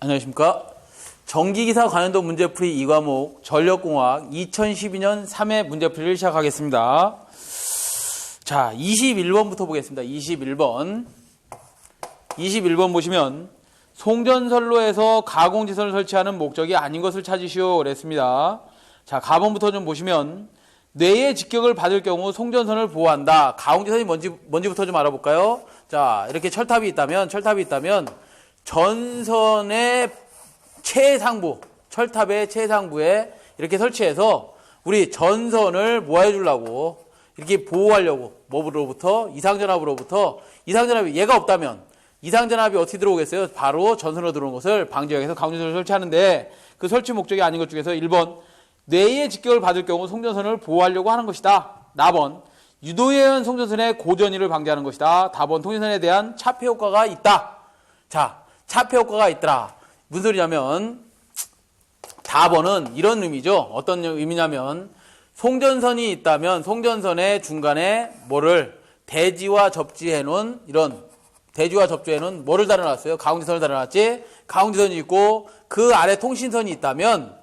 안녕하십니까. 전기기사 관련도 문제풀이 2과목 전력공학 2012년 3회 문제풀이를 시작하겠습니다. 자, 21번부터 보겠습니다. 21번 보시면 송전선로에서 가공지선을 설치하는 목적이 아닌 것을 찾으시오 그랬습니다. 자, 가번부터 좀 보시면 뇌의 직격을 받을 경우 송전선을 보호한다. 가공지선이 뭔지부터 좀 알아볼까요? 자, 이렇게 철탑이 있다면 전선의 최상부, 철탑의 최상부에 이렇게 설치해서 우리 전선을 뭐 해주려고, 이렇게 보호하려고, 뭐로부터? 이상전압이 얘가 없다면, 이상전압이 어떻게 들어오겠어요? 바로 전선으로 들어오는 것을 방지하기 위해서 가공지선을 설치하는데, 그 설치 목적이 아닌 것 중에서 1번, 뇌의 직격을 받을 경우 송전선을 보호하려고 하는 것이다. 나번, 유도해연 송전선의 고전이를 방지하는 것이다. 다번, 통신선에 대한 차폐 효과가 있다. 자, 차폐 효과가 있더라. 무슨 소리냐면 다번은 이런 의미죠. 어떤 의미냐면 송전선이 있다면 송전선의 중간에 뭐를 대지와 접지해 놓은 뭐를 달아놨어요? 가공지선을 달아놨지. 가공지선이 있고 그 아래 통신선이 있다면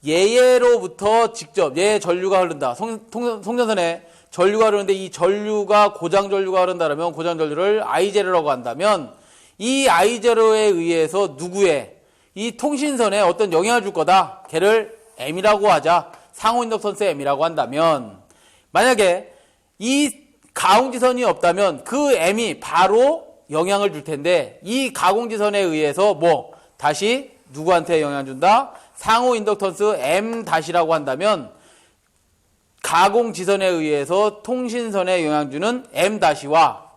얘로부터 직접 얘 전류가 흐른다. 송전선에 전류가 흐르는데 이 전류가 고장전류가 흐른다면 고장전류를 I0라고 한다면 이 I0에 의해서 누구의 이 통신선에 어떤 영향을 줄 거다. 걔를 M이라고 하자. 상호 인덕턴스 M이라고 한다면 만약에 이 가공지선이 없다면 그 M이 바로 영향을 줄 텐데 이 가공지선에 의해서 다시 누구한테 영향을 준다? 상호 인덕턴스 M-라고 한다면 가공지선에 의해서 통신선에 영향을 주는 M-와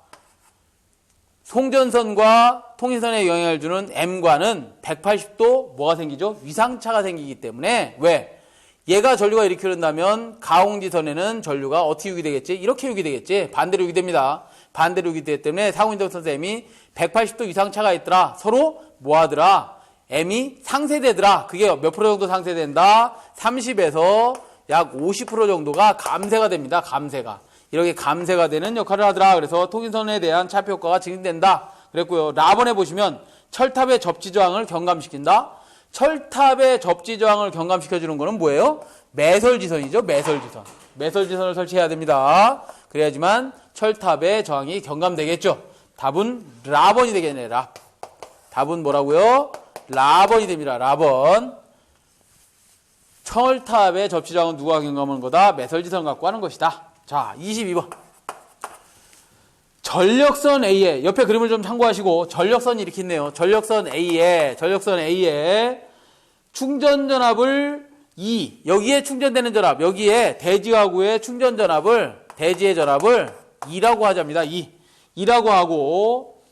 송전선과 통신선에 영향을 주는 M과는 180도 뭐가 생기죠? 위상차가 생기기 때문에 왜? 얘가 전류가 이렇게 흐른다면 가공지선에는 전류가 어떻게 유기되겠지? 이렇게 유기되겠지? 반대로 유기됩니다. 반대로 유기되기 때문에 상호인덕턴스 M이 180도 위상차가 있더라. 서로 뭐하더라? M이 상쇄되더라. 그게 몇 프로 정도 상쇄된다? 30에서 약 50% 정도가 감쇄가 됩니다. 감쇄가. 이렇게 감쇄가 되는 역할을 하더라. 그래서 통신선에 대한 차폐 효과가 증진된다. 그랬고요. 라번에 보시면 철탑의 접지 저항을 경감시킨다. 철탑의 접지 저항을 경감시켜주는 거는 뭐예요? 매설지선이죠. 매설지선을 설치해야 됩니다. 그래야지만 철탑의 저항이 경감되겠죠. 답은 라번이 되겠네. 답은 뭐라고요? 라번이 됩니다. 라번. 철탑의 접지 저항은 누가 경감하는 거다? 매설지선 갖고 하는 것이다. 자, 22번. 전력선 A에, 옆에 그림을 좀 참고하시고, 전력선이 이렇게 있네요. 전력선 A에 충전전압을 E, 여기에 충전되는 전압, 여기에 대지하고의 대지의 전압을 E라고 하자입니다. E라고 하고,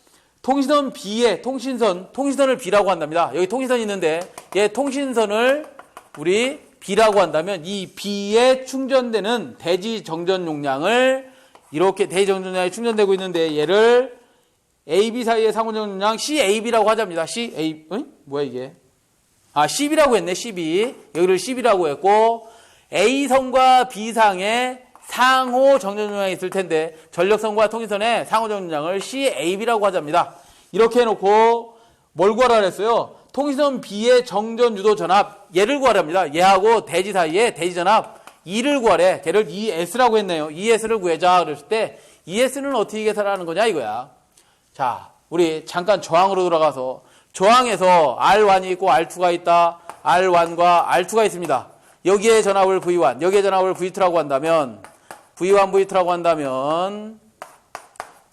통신선 B에, 통신선을 B라고 한답니다. 여기 통신선이 있는데, 얘 통신선을 우리 B라고 한다면 이 B에 충전되는 대지 정전 용량을 이렇게 대지 정전 용량이 충전되고 있는데 얘를 AB 사이의 상호 정전 용량 CAB라고 하자입니다. CA 뭐야 이게? CB라고 했네. CB. 여기를 CB라고 했고 A선과 B상에 상호 정전 용량이 있을 텐데 전력선과 통신선의 상호 정전 용량을 CAB라고 하자입니다. 이렇게 해놓고 뭘 구하라 그랬어요? 통신선 B의 정전 유도 전압 얘를 구하랍니다. 얘하고 대지 사이에 대지 전압 E를 구하래. 걔를 ES라고 했네요. ES를 구해자 그랬을 때 ES는 어떻게 계산하는 거냐 이거야. 자, 우리 잠깐 저항으로 돌아가서 저항에서 R1이 있고 R2가 있다. R1과 R2가 있습니다. 여기에 전압을 V1, 여기에 전압을 V2라고 한다면 V1, V2라고 한다면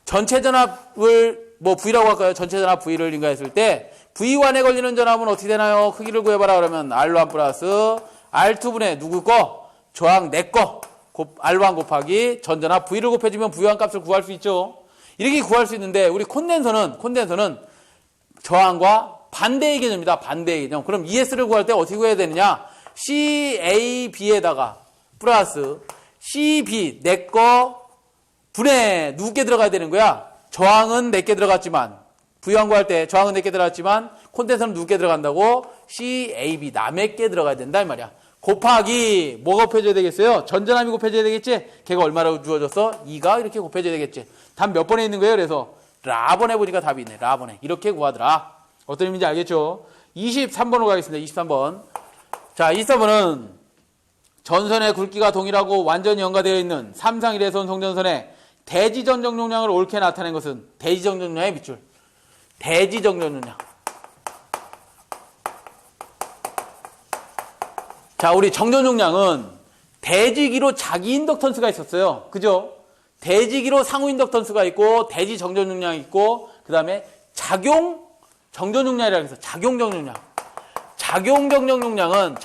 전체 전압을 V라고 할까요? 전체 전압 V를 인가했을 때 V1에 걸리는 전압은 어떻게 되나요? 크기를 구해봐라 그러면 R1 플러스 R2분의 누구 거? 저항 내 거. R1 곱하기 전전압 V를 곱해주면 V1 값을 구할 수 있죠. 이렇게 구할 수 있는데 우리 콘덴서는 저항과 반대의 개념입니다. 반대의 개념. 그럼 ES를 구할 때 어떻게 구해야 되느냐? CAB에다가 플러스 CB 내 거 분의 누구께 들어가야 되는 거야? 저항은 내게 들어갔지만 V1 구할 때 저항은 내게 들어갔지만 콘덴서는 누구께 들어간다고? CAB 남에게 들어가야 된다 이 말이야. 곱하기 뭐가 곱해져야 되겠어요? 전전압이 곱해져야 되겠지? 걔가 얼마라고 주어졌어? 2가 이렇게 곱해져야 되겠지. 답 몇 번에 있는 거예요? 그래서 라번에 보니까 답이 있네. 라번에 이렇게 구하더라. 어떤 의미인지 알겠죠? 23번으로 가겠습니다. 23번. 자, 23번은 전선의 굵기가 동일하고 완전히 연가되어 있는 3상 1회선 송전선의 대지 전정 용량을 옳게 나타낸 것은 대지 전정 용량의 밑줄. 대지 전정 용량. 자, 우리 정전 용량은 대지기로 자기 인덕턴스가 있었어요. 그죠? 대지기로 상호 인덕턴스가 있고 대지 정전 용량이 있고 그 다음에 작용 정전 용량이라고 해서 작용 정전 용량. 작용 정전 용량은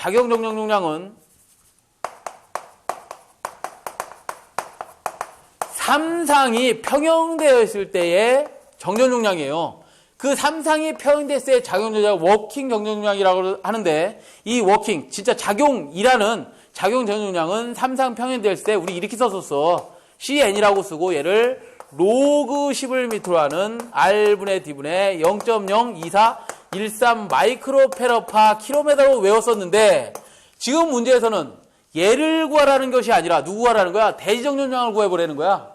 3상이 평형되어 있을 때의 정전 용량이에요. 그 3상이 평형됐을 때의 작용 정전 용량 워킹 정전 용량이라고 하는데 이 워킹 진짜 작용이라는 작용 정전 용량은 3상 평형됐을 때 우리 이렇게 썼었어. CN이라고 쓰고 얘를 로그 10을 밑으로 하는 R분의 D분의 0.02413 마이크로페러파 킬로미터로 외웠었는데 지금 문제에서는 얘를 구하라는 것이 아니라 누구 구하라는 거야? 대지 정전 용량을 구해보라는 거야.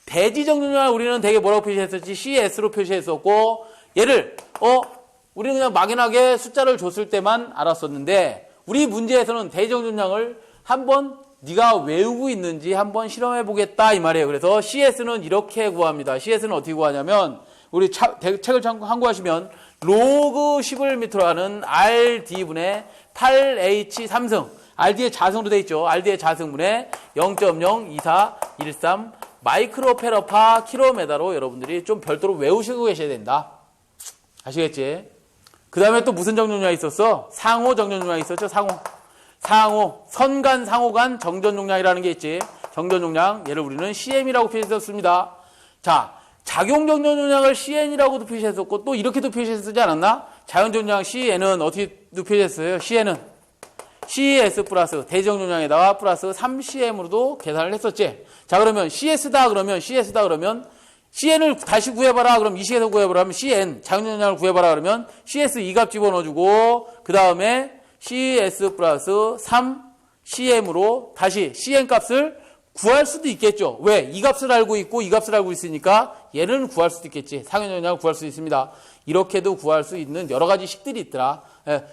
대지 정전 용량을 우리는 되게 뭐라고 표시했었지? CS로 표시했었고 얘를 우리는 그냥 막연하게 숫자를 줬을 때만 알았었는데 우리 문제에서는 대지 정전 용량을 한번 네가 외우고 있는지 한번 실험해 보겠다 이 말이에요. 그래서 CS는 이렇게 구합니다. CS는 어떻게 구하냐면 우리 책을 참고하시면 로그 10을 밑으로 하는 RD분의 8H3승 RD의 자승으로 되어 있죠. RD의 자승분의 0.02413 마이크로페러파 킬로미터로 여러분들이 좀 별도로 외우시고 계셔야 된다. 아시겠지? 그 다음에 또 무슨 정전용량이 있었어? 상호 정전용량이 있었죠. 상호, 선간, 상호간 정전용량이라는 게 있지. 정전용량, 얘를 우리는 CM이라고 표시했었습니다. 자, 작용 정전용량을 CN이라고도 표시했었고 또 이렇게도 표시했었지 않았나? 자연정전용량 CN은 어떻게 표시했어요? CN은 CS 플러스 대지정전용량에다가 플러스 3CM으로도 계산을 했었지. 자, 그러면 CS다 그러면 CN을 다시 구해봐라. 그럼 이 식에서 구해봐라 하면 CN, 자연정전용량을 구해봐라. 그러면 CS 2값 집어넣어주고 그 다음에 CS 플러스 3CM으로 다시 CN 값을 구할 수도 있겠죠. 왜? 이 값을 알고 있고 이 값을 알고 있으니까 얘는 구할 수도 있겠지. 상현정량을 구할 수 있습니다. 이렇게도 구할 수 있는 여러 가지 식들이 있더라.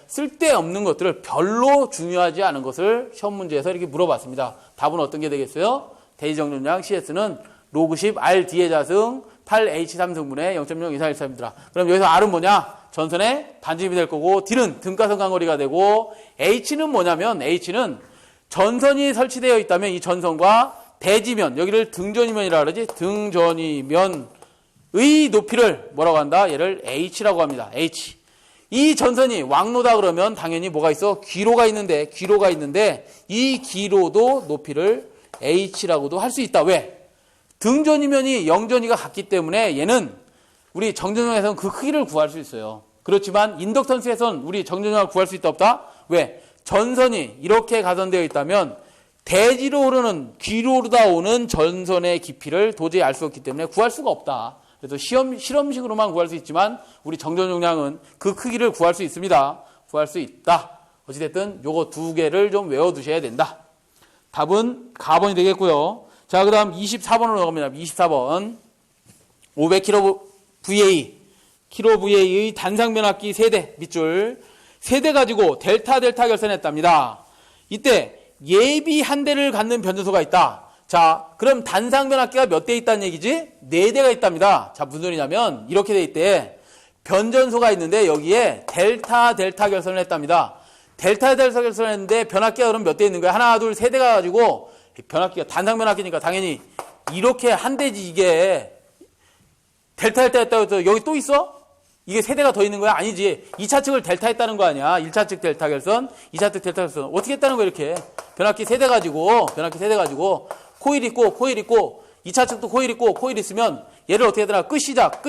쓸데없는 것들을 별로 중요하지 않은 것을 시험 문제에서 이렇게 물어봤습니다. 답은 어떤 게 되겠어요? 대지정전량 CS는 로그 10 RD의 자승 8H3승분의 0.02413입니다. 그럼 여기서 R은 뭐냐? 전선의 반지름이 될 거고 D는 등가선 간거리가 되고 H는 뭐냐면 H는 전선이 설치되어 있다면 이 전선과 대지면, 여기를 등전이면이라고 그러지. 등전이면의 높이를 뭐라고 한다? 얘를 H라고 합니다. H. 이 전선이 왕로다 그러면 당연히 뭐가 있어? 기로가 있는데 이 기로도 높이를 H라고도 할 수 있다. 왜? 등전이면이 영전이가 같기 때문에 얘는 우리 정전용에서는 그 크기를 구할 수 있어요. 그렇지만 인덕턴스에서는 우리 정전용을 구할 수 있다 없다? 왜? 전선이 이렇게 가선되어 있다면 대지로 흐르는 귀로다 오는 전선의 깊이를 도저히 알 수 없기 때문에 구할 수가 없다. 그래서 실험식으로만 구할 수 있지만 우리 정전용량은 그 크기를 구할 수 있습니다. 구할 수 있다. 어찌됐든 요거 두 개를 좀 외워두셔야 된다. 답은 가번이 되겠고요. 자, 그 다음 24번으로 갑니다. 24번 500kVA kVA의 단상변압기 세대 밑줄 세대 가지고 델타 결선했답니다. 이때 예비 한 대를 갖는 변전소가 있다. 자, 그럼 단상변압기가 몇 대 있다는 얘기지? 4대가 있답니다. 자, 무슨 소리냐면 이렇게 돼 있대. 변전소가 있는데 여기에 델타 결선을 했답니다. 델타 결선을 했는데 변압기가 그럼 몇 대 있는 거야? 하나, 둘, 세 대가 가지고 변압기가 단상변압기니까 당연히 이렇게 한 대지. 이게 델타 했다고 해서 여기 또 있어? 이게 세대가 더 있는 거야? 아니지. 2차 측을 델타 했다는 거 아니야. 1차 측 델타 결선, 2차 측 델타 결선. 어떻게 했다는 거야, 이렇게. 변압기 세대 가지고 코일 있고 2차 측도 코일 있고 코일 있으면 얘를 어떻게 하더라? 끝시작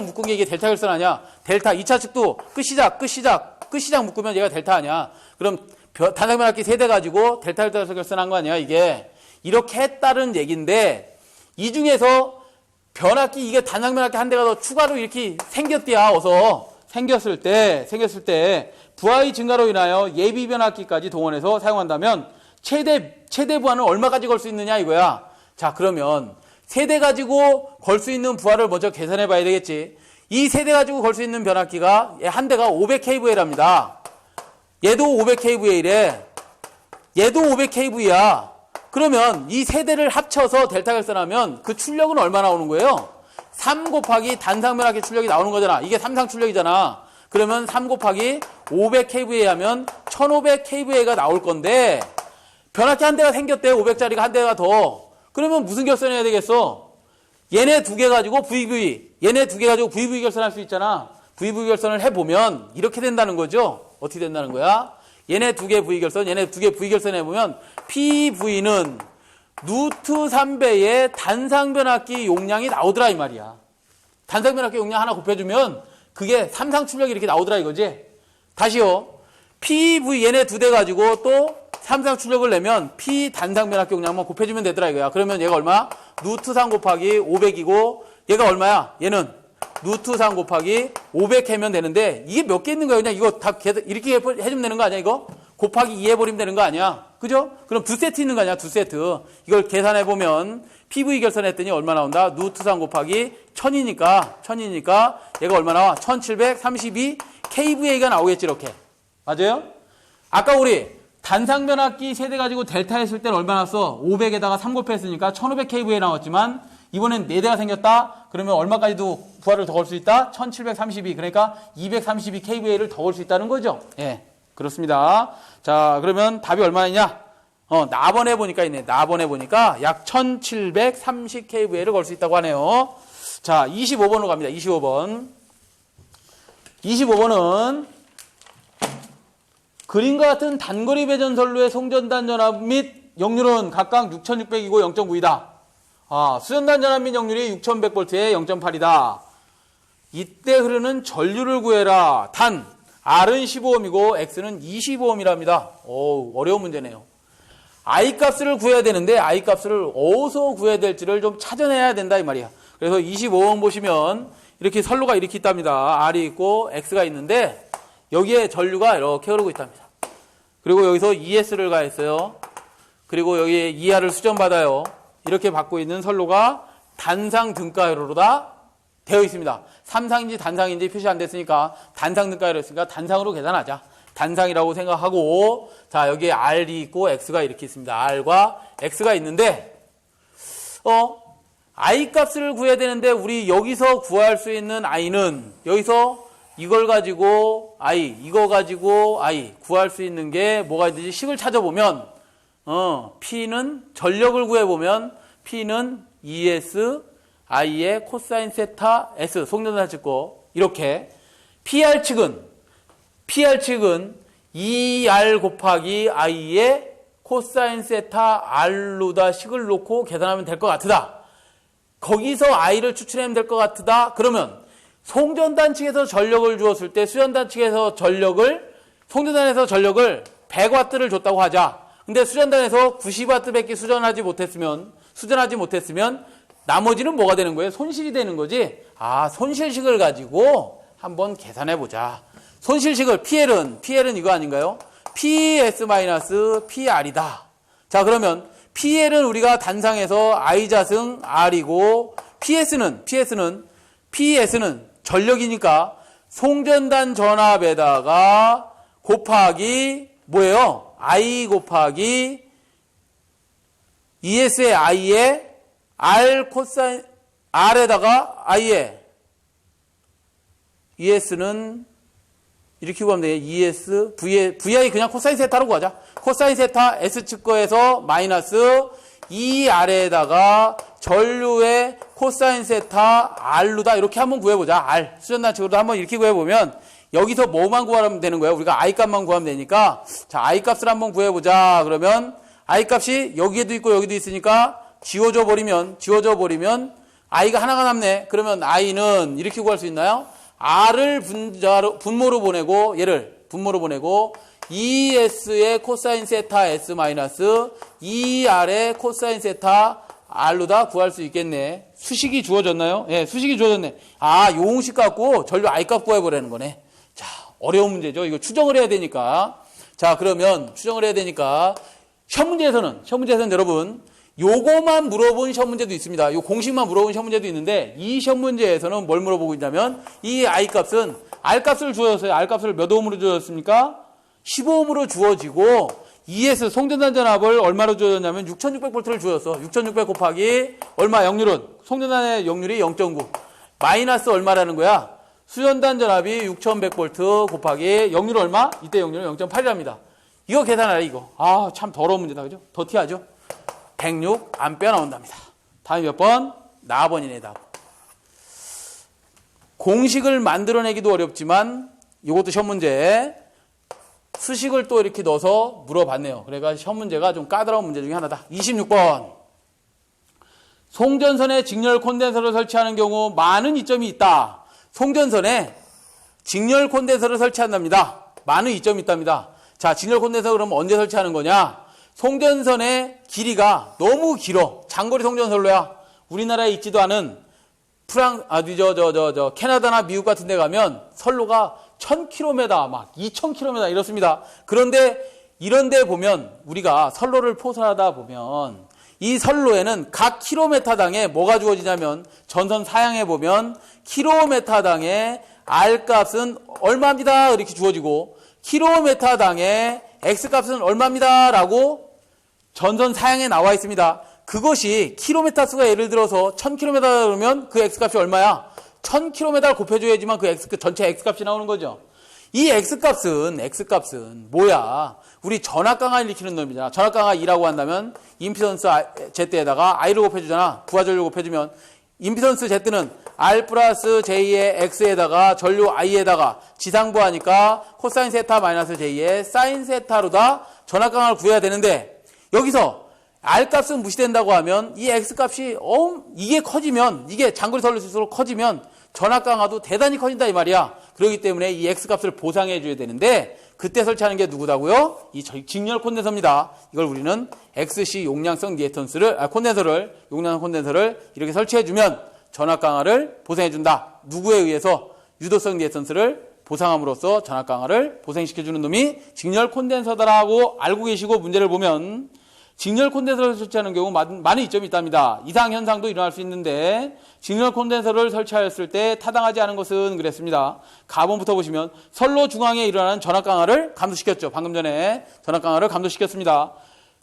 묶은 게 이게 델타 결선 아니야. 델타 2차 측도 끝시작 묶으면 얘가 델타 아니야. 그럼 단상변압기 세대 가지고 델타 결선한 거 아니야, 이게. 이렇게 했다는 얘기인데 이 중에서 변압기 이게 단상변압기 한 대가 더 추가로 이렇게 생겼대야. 생겼을 때 부하의 증가로 인하여 예비 변압기까지 동원해서 사용한다면 최대 부하는 얼마까지 걸 수 있느냐 이거야. 자, 그러면 세대 가지고 걸 수 있는 부하를 먼저 계산해 봐야 되겠지. 이 세대 가지고 걸 수 있는 변압기가 한 대가 500kVA랍니다. 얘도 500kVA래. 얘도 500kV야. 그러면 이 세대를 합쳐서 델타 결선하면 그 출력은 얼마 나오는 거예요? 3 곱하기 단상 변압기 출력이 나오는 거잖아. 이게 삼상 출력이잖아. 그러면 3 곱하기 500kVA 하면 1500kVA가 나올 건데 변압기 한 대가 생겼대. 500짜리가 한 대가 더. 그러면 무슨 결선해야 되겠어? 얘네 두 개 가지고 VV, 얘네 두 개 가지고 VV 결선할 수 있잖아. VV 결선을 해보면 이렇게 된다는 거죠. 어떻게 된다는 거야? 얘네 두 개 V 결선, 얘네 두 개 V 결선 해보면 PV는 루트 3배의 단상 변압기 용량이 나오더라 이 말이야. 단상 변압기 용량 하나 곱해주면 그게 삼상 출력이 이렇게 나오더라 이거지. 다시요. PV 얘네 두 대 가지고 또 삼상 출력을 내면 P 단상 변압기 용량만 곱해주면 되더라 이거야. 그러면 얘가 얼마? 루트 3 곱하기 500이고 얘가 얼마야? 얘는 루트 3 곱하기 500 해면 되는데 이게 몇 개 있는 거야? 그냥 이거 다 이렇게 해주면 되는 거 아니야 이거? 곱하기 2 해버리면 되는 거 아니야? 그죠? 그럼 두 세트 있는 거 아니야? 두 세트. 이걸 계산해보면 PV 결선했더니 얼마 나온다? 루트 3 곱하기 1000이니까 얘가 얼마 나와? 1732 kVA가 나오겠지 이렇게. 맞아요? 아까 우리 단상 변압기 세대 가지고 델타 했을 때는 얼마 나왔어? 500에다가 3 곱했으니까 1500 kVA 나왔지만 이번엔 4대가 생겼다? 그러면 얼마까지도 부하를 더 걸 수 있다? 1732. 그러니까 232 kVA를 더 걸 수 있다는 거죠. 예. 그렇습니다. 자, 그러면 답이 얼마냐? 나번에 보니까 있네. 나번에 보니까 약 1730 kVA를 걸 수 있다고 하네요. 자, 25번으로 갑니다. 25번. 25번은 그림과 같은 단거리 배전선로의 송전단 전압 및 역률은 각각 6600이고 0.9이다. 수전단 전압 및 역률이 6100V에 0.8이다. 이때 흐르는 전류를 구해라. 단 R은 15ohm이고 X는 25ohm이랍니다. 어려운 문제네요. I 값을 구해야 되는데 I 값을 어디서 구해야 될지를 좀 찾아내야 된다 이 말이야. 그래서 25번 보시면 이렇게 선로가 이렇게 있답니다. R이 있고 X가 있는데 여기에 전류가 이렇게 흐르고 있답니다. 그리고 여기서 ES를 가했어요. 그리고 여기에 ER을 수전받아요. 이렇게 받고 있는 선로가 단상 등가로다 되어 있습니다. 삼상인지 단상인지 표시 안 됐으니까 단상 등가로 했으니까 단상으로 계산하자. 단상이라고 생각하고 자 여기에 R이 있고 X가 이렇게 있습니다. R과 X가 있는데 I 값을 구해야 되는데 우리 여기서 구할 수 있는 I는 여기서 이걸 가지고 I, 이거 가지고 I 구할 수 있는 게 뭐가 있는지 식을 찾아보면 P는 전력을 구해보면 P는 ES I의 코사인 세타 S 송전단 찍고 이렇게 PR 측은 ER 곱하기 I의 코사인 세타 R로다 식을 놓고 계산하면 될 것 같으다. 거기서 I를 추출하면 될 것 같으다. 그러면 송전단 측에서 전력을 주었을 때 수전단 측에서 송전단에서 전력을 100W를 줬다고 하자. 근데 수전단에서 90W밖에 수전하지 못했으면 나머지는 뭐가 되는 거예요? 손실이 되는 거지. 손실식을 가지고 한번 계산해 보자. 손실식을 PL은 이거 아닌가요? PS-PR이다. 자, 그러면 PL은 우리가 단상에서 I자승 R이고 PS는 전력이니까 송전단 전압에다가 곱하기 뭐예요? I 곱하기 ES의 I의 R 코사인 R에다가 I의 ES는 이렇게 구하면 돼요. ES VI 그냥 코사인 세타로 구하자. 코사인 세타 S측 거에서 마이너스 ER에다가 전류의 코사인 세타 R로다 이렇게 한번 구해보자. R 수전단 측으로도 한번 이렇게 구해보면 여기서 뭐만 구하면 되는 거예요? 우리가 I 값만 구하면 되니까 자 I 값을 한번 구해보자. 그러면 I 값이 여기에도 있고 여기도 있으니까 지워져 버리면 I가 하나가 남네. 그러면 I는 이렇게 구할 수 있나요? R을 분모로 보내고 얘를 분모로 보내고 ES의 코사인 세타 S 마이너스 ER의 코사인 세타 R로다 구할 수 있겠네. 수식이 주어졌나요? 예, 수식이 주어졌네. 요공식 갖고 전류 I 값 구해보라는 거네. 자, 어려운 문제죠. 이거 추정을 해야 되니까. 자, 그러면 추정을 해야 되니까 시험 문제에서는 여러분 요거만 물어본 시험 문제도 있습니다. 요 공식만 물어본 시험 문제도 있는데 이 시험 문제에서는 뭘 물어보고 있냐면 이 I 값은 R 값을 주어졌어요. R 값을 몇 오음으로 주어졌습니까? 15오음으로 주어지고 ES 송전단 전압을 얼마로 주어졌냐면 6600V를 주어졌어. 6600 곱하기 얼마 역률은? 송전단의 역률이 0.9 마이너스 얼마라는 거야? 수전단 전압이 6100V 곱하기 역률 얼마? 이때 역률은 0.8이랍니다. 이거 계산하라 이거. 아, 참 더러운 문제다. 그죠? 더티하죠? 106 암페어 나온답니다. 다음이 몇 번? 4번이네, 4번. 공식을 만들어내기도 어렵지만 이것도 시험 문제 수식을 또 이렇게 넣어서 물어봤네요. 그러니까 시험 문제가 좀 까다로운 문제 중에 하나다. 26번. 송전선에 직렬 콘덴서를 설치하는 경우 많은 이점이 있다. 송전선에 직렬 콘덴서를 설치한답니다. 많은 이점이 있답니다. 자, 직렬 콘덴서 그러면 언제 설치하는 거냐? 송전선의 길이가 너무 길어. 장거리 송전선로야. 우리나라에 있지도 않은 캐나다나 미국 같은 데 가면 선로가 1000km, 막 2000km 이렇습니다. 그런데 이런 데 보면 우리가 선로를 포설하다 보면 이 선로에는 각 킬로미터당에 뭐가 주어지냐면 전선 사양에 보면 킬로미터당의 R값은 얼마입니다. 이렇게 주어지고 킬로미터당의 X값은 얼마입니다. 라고 전선 사양에 나와 있습니다. 그것이 킬로미터 수가 예를 들어서 1000km 그러면 그 X값이 얼마야? 1000km를 곱해줘야지만 그 전체 X값이 나오는 거죠. 이 X값은 뭐야? 우리 전압강하를 일으키는 놈이잖아. 전압강하 2라고 한다면 임피던스 Z에다가 I를 곱해주잖아. 부하전류 곱해주면 임피던스 Z는 R 플러스 J의 X에다가 전류 I에다가 지상부하니까 코사인 세타 마이너스 J의 사인 세타로다 전압강하를 구해야 되는데 여기서 R값은 무시된다고 하면 이 X값이 이게 커지면 이게 장거리 선로일수록 커지면 전압강하도 대단히 커진다 이 말이야. 그렇기 때문에 이 X값을 보상해 줘야 되는데 그때 설치하는 게 누구다고요? 이 직렬 콘덴서입니다. 이걸 우리는 XC 용량성 콘덴서를 용량성 콘덴서를 이렇게 설치해 주면 전압강하를 보상해 준다. 누구에 의해서? 유도성 리액턴스를 보상함으로써 전압강하를 보생시켜 주는 놈이 직렬 콘덴서다라고 알고 계시고 문제를 보면 직렬 콘덴서를 설치하는 경우 많은 이점이 있답니다. 이상 현상도 일어날 수 있는데 직렬 콘덴서를 설치하였을 때 타당하지 않은 것은 그랬습니다. 가본부터 보시면 선로 중앙에 일어나는 전압 강화를 감소시켰죠. 방금 전에 전압 강화를 감소시켰습니다.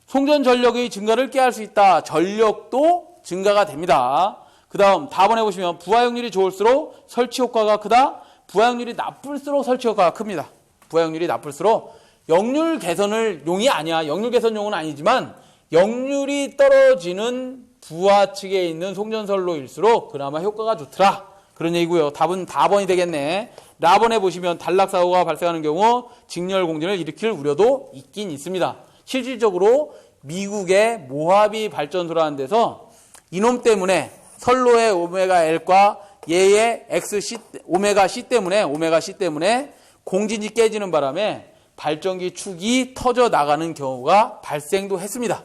송전 전력의 증가를 깨할 수 있다. 전력도 증가가 됩니다. 그 다음 다번에 보시면 부하역률이 좋을수록 설치 효과가 크다. 부하역률이 나쁠수록 설치 효과가 큽니다. 부하역률이 나쁠수록 역률 개선을 용이 아니야. 역률 개선용은 아니지만 역률이 떨어지는 부하 측에 있는 송전선로일수록 그나마 효과가 좋더라. 그런 얘기고요. 답은 4번이 되겠네. 라번에 보시면 단락사고가 발생하는 경우 직렬 공진을 일으킬 우려도 있긴 있습니다. 실질적으로 미국의 모하비 발전소라는 데서 이놈 때문에 선로의 오메가 L과 얘의 XC, 오메가 C 때문에 공진이 깨지는 바람에 발전기 축이 터져 나가는 경우가 발생도 했습니다.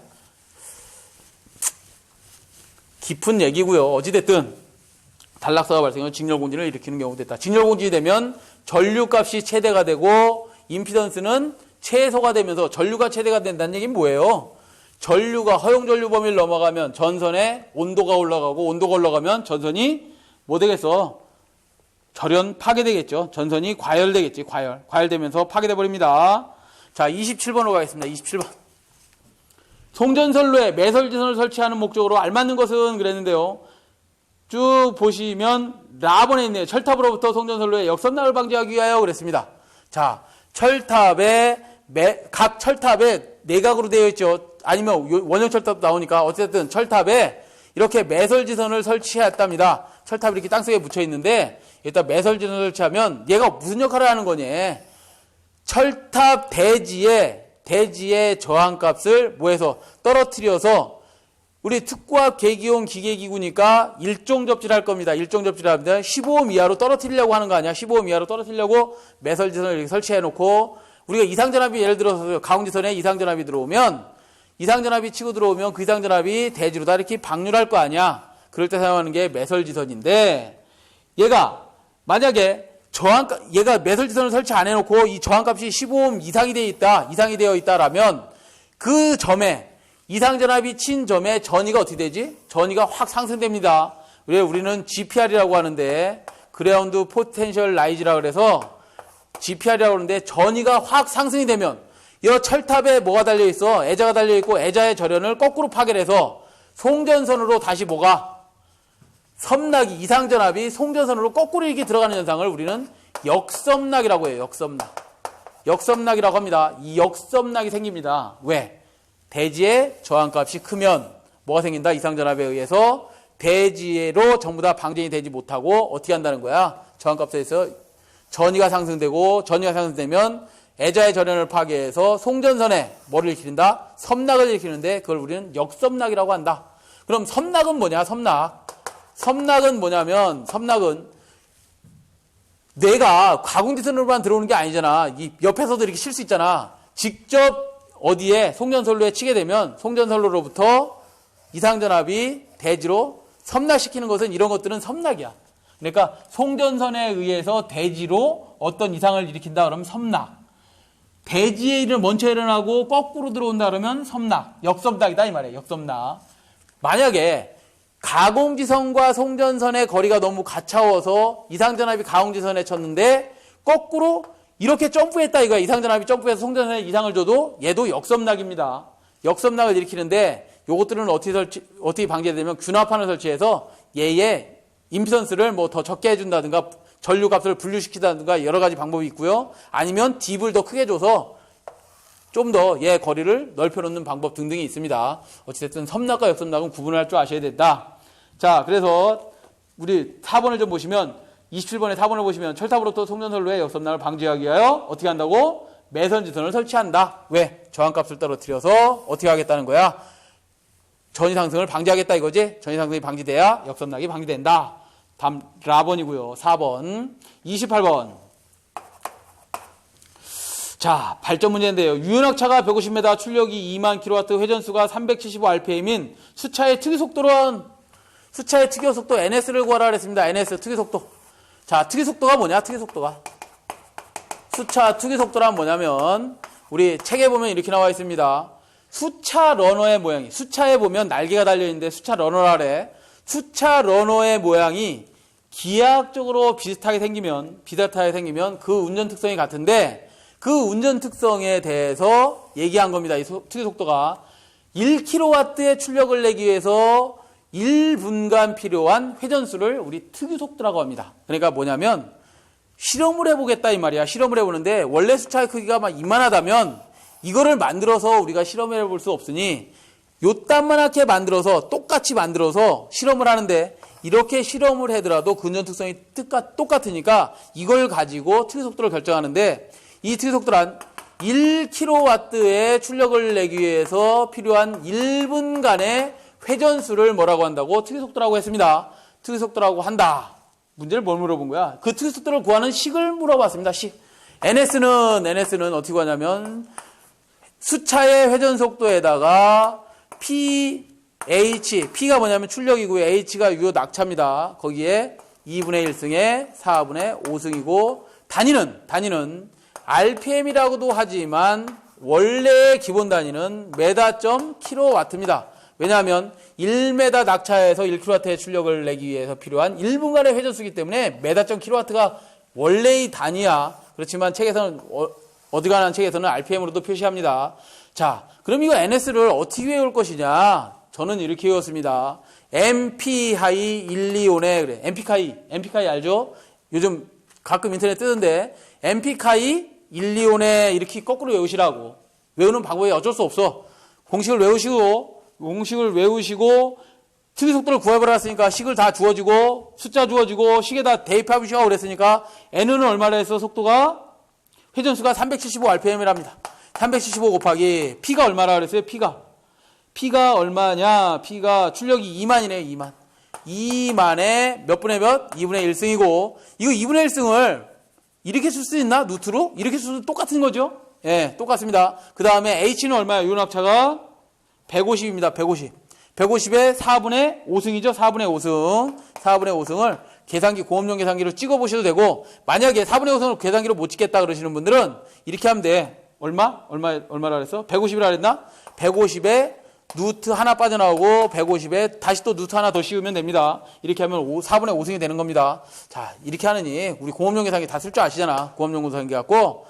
깊은 얘기고요. 어찌됐든 단락사가 발생하면 직렬공진을 일으키는 경우도 있다. 직렬공진이 되면 전류값이 최대가 되고 임피던스는 최소가 되면서 전류가 최대가 된다는 얘기는 뭐예요? 전류가 허용전류 범위를 넘어가면 전선의 온도가 올라가고 온도가 올라가면 전선이 뭐 되겠어? 절연 파괴되겠죠. 전선이 과열되겠지. 과열되면서 파괴돼 버립니다. 자, 27번으로 가겠습니다. 27번. 송전선로에 매설지선을 설치하는 목적으로 알맞는 것은 그랬는데요. 쭉 보시면 라번에 있네요. 철탑으로부터 송전선로에 역선락을 방지하기 위하여 그랬습니다. 자, 각 철탑에 내각으로 되어 있죠. 아니면 원형 철탑도 나오니까 어쨌든 철탑에 이렇게 매설지선을 설치했답니다. 철탑이 이렇게 땅속에 묻혀 있는데 일단 매설지선을 설치하면 얘가 무슨 역할을 하는 거니? 철탑 대지의 저항값을 뭐해서 떨어뜨려서 우리 특고압 계기용 기계기구니까 일종접지를 겁니다. 일종접지를 합니다. 15옴 이하로 떨어뜨리려고 하는 거 아니야? 15옴 이하로 떨어뜨리려고 매설지선을 이렇게 설치해 놓고 우리가 이상전압이 예를 들어서 가공지선에 이상전압이 들어오면 이상전압이 치고 들어오면 그 이상전압이 대지로 다 이렇게 방류할 거 아니야? 그럴 때 사용하는 게 매설지선인데 얘가 만약에 얘가 매설지선을 설치 안 해놓고 이 저항값이 15옴 이상이 되어 있다라면 그 점에 이상전압이 친 점에 전위가 어떻게 되지? 전위가 확 상승됩니다. 왜? 우리는 GPR이라고 하는데 그라운드 포텐셜 라이즈라고 그래서 GPR이라고 하는데 전위가 확 상승이 되면 이 철탑에 뭐가 달려있어? 애자가 달려있고 애자의 절연을 거꾸로 파괴해서 송전선으로 다시 뭐가? 섬락이 이상전압이 송전선으로 거꾸로 이렇게 들어가는 현상을 우리는 역섬락이라고 해요. 역섬락. 역섬락이라고 합니다. 이 역섬락이 생깁니다. 왜? 대지의 저항값이 크면 뭐가 생긴다? 이상전압에 의해서 대지로 전부 다 방전이 되지 못하고 어떻게 한다는 거야? 저항값에서 전위가 상승되고 전위가 상승되면 애자의 절연을 파괴해서 송전선에 뭐를 일으킨다? 섬락을 일으키는데 그걸 우리는 역섬락이라고 한다. 그럼 섬락은 뭐냐? 섬락. 섬락은 뭐냐면 섬락은 내가 가공지선으로만 들어오는 게 아니잖아. 이 옆에서도 이렇게 칠 수 있잖아. 직접 어디에 송전선로에 치게 되면 송전선로로부터 이상전압이 대지로 섬락시키는 것은 이런 것들은 섬락이야. 그러니까 송전선에 의해서 대지로 어떤 이상을 일으킨다 그러면 섬락. 대지에 먼저 일어나고 거꾸로 들어온다 그러면 섬락. 역섬락이다 이 말이에요. 역섬락. 만약에 가공지선과 송전선의 거리가 너무 가까워서 이상전압이 가공지선에 쳤는데 거꾸로 이렇게 점프했다 이거야. 이상전압이 점프해서 송전선에 이상을 줘도 얘도 역섬락입니다. 역섬락을 일으키는데 요것들은 어떻게 방지되냐면 균합판을 설치해서 얘의 임피던스를 뭐 더 적게 해준다든가 전류값을 분류시키다든가 여러 가지 방법이 있고요. 아니면 딥을 더 크게 줘서 좀 더 얘 거리를 넓혀놓는 방법 등등이 있습니다. 어찌됐든 섬락과 역섬락은 구분할 줄 아셔야 된다. 자, 그래서 우리 4번을 좀 보시면 27번에 4번을 보시면 철탑으로부터 송전선로의 역섬락을 방지하기 위하여 어떻게 한다고? 매선지선을 설치한다. 왜? 저항값을 떨어뜨려서 어떻게 하겠다는 거야? 전위 상승을 방지하겠다 이거지? 전위 상승이 방지돼야 역섬락이 방지된다. 다음 라번이고요. 4번. 28번. 자, 발전 문제인데요. 유연학차가 150m, 출력이 2만 kW, 회전수가 375rpm인 수차의 특유속도는 수차의 특유속도 NS를 구하라 그랬습니다. NS 특유속도. 자, 특유속도가 뭐냐? 특유속도가. 수차 특유속도란 뭐냐면 우리 책에 보면 이렇게 나와 있습니다. 수차 러너의 모양이 수차에 보면 날개가 달려있는데 수차 러너라 그래. 수차 러너의 모양이 기하학적으로 비슷하게 생기면 그 운전 특성이 같은데 그 운전 특성에 대해서 얘기한 겁니다. 이 특유속도가 1kW의 출력을 내기 위해서 1분간 필요한 회전수를 우리 특유속도라고 합니다. 그러니까 뭐냐면 실험을 해보겠다 이 말이야. 실험을 해보는데 원래 수차의 크기가 막 이만하다면 이거를 만들어서 우리가 실험을 해볼 수 없으니 요딴만하게 만들어서 똑같이 만들어서 실험을 하는데 이렇게 실험을 하더라도 그 운전 특성이 똑같으니까 이걸 가지고 특유속도를 결정하는데 이 특유속도란 1kW의 출력을 내기 위해서 필요한 1분간의 회전수를 뭐라고 한다고? 특유속도라고 했습니다. 특유속도라고 한다. 문제를 뭘 물어본 거야? 그 특유속도를 구하는 식을 물어봤습니다. 식. NS는 어떻게 구하냐면 수차의 회전속도에다가 P가 뭐냐면 출력이고요. H가 유효 낙차입니다. 거기에 2분의 1승에 4분의 5승이고 단위는 RPM이라고도 하지만 원래의 기본 단위는 메다.킬로와트입니다. 왜냐하면 1m 낙차에서 1kW의 출력을 내기 위해서 필요한 1분간의 회전수이기 때문에 메다.킬로와트가 원래의 단위야. 그렇지만 책에서는 어디가나 책에서는 RPM으로도 표시합니다. 자, 그럼 이거 NS를 어떻게 외울 것이냐? 저는 이렇게 외웠습니다. MP하이 125네 그래. MP카이 알죠? 요즘 가끔 인터넷 뜨는데 MP카이 125네 이렇게 거꾸로 외우시라고. 외우는 방법이 어쩔 수 없어. 공식을 외우시고 특유속도를 구해버렸으니까 식을 다 주어지고 숫자 주어지고 식에다 대입해보시라고 그랬으니까 N은 얼마나 해서 속도가 회전수가 375rpm이랍니다. 375 곱하기 P가 얼마나 그랬어요? P가 얼마냐? P가 출력이 2만이네. 2만에 몇 분의 몇? 2분의 1승이고 이거 2분의 1승을 이렇게 쓸 수 있나? 루트로? 이렇게 쓰면 똑같은 거죠? 예, 똑같습니다. 그 다음에 H는 얼마야? 유연합차가 150입니다. 150에 4분의 5승이죠? 4분의 5승을 고음용 계산기로 찍어보셔도 되고 만약에 4분의 5승을 계산기로 못 찍겠다 그러시는 분들은 이렇게 하면 돼. 얼마라 그랬어? 150이라 그랬나? 150에 루트 하나 빠져나오고 150에 다시 또 루트 하나 더 씌우면 됩니다. 이렇게 하면 4분의 5승이 되는 겁니다. 자, 이렇게 하느니 우리 공업용 계산기 다 쓸 줄 아시잖아. 공업용 계산기 갖고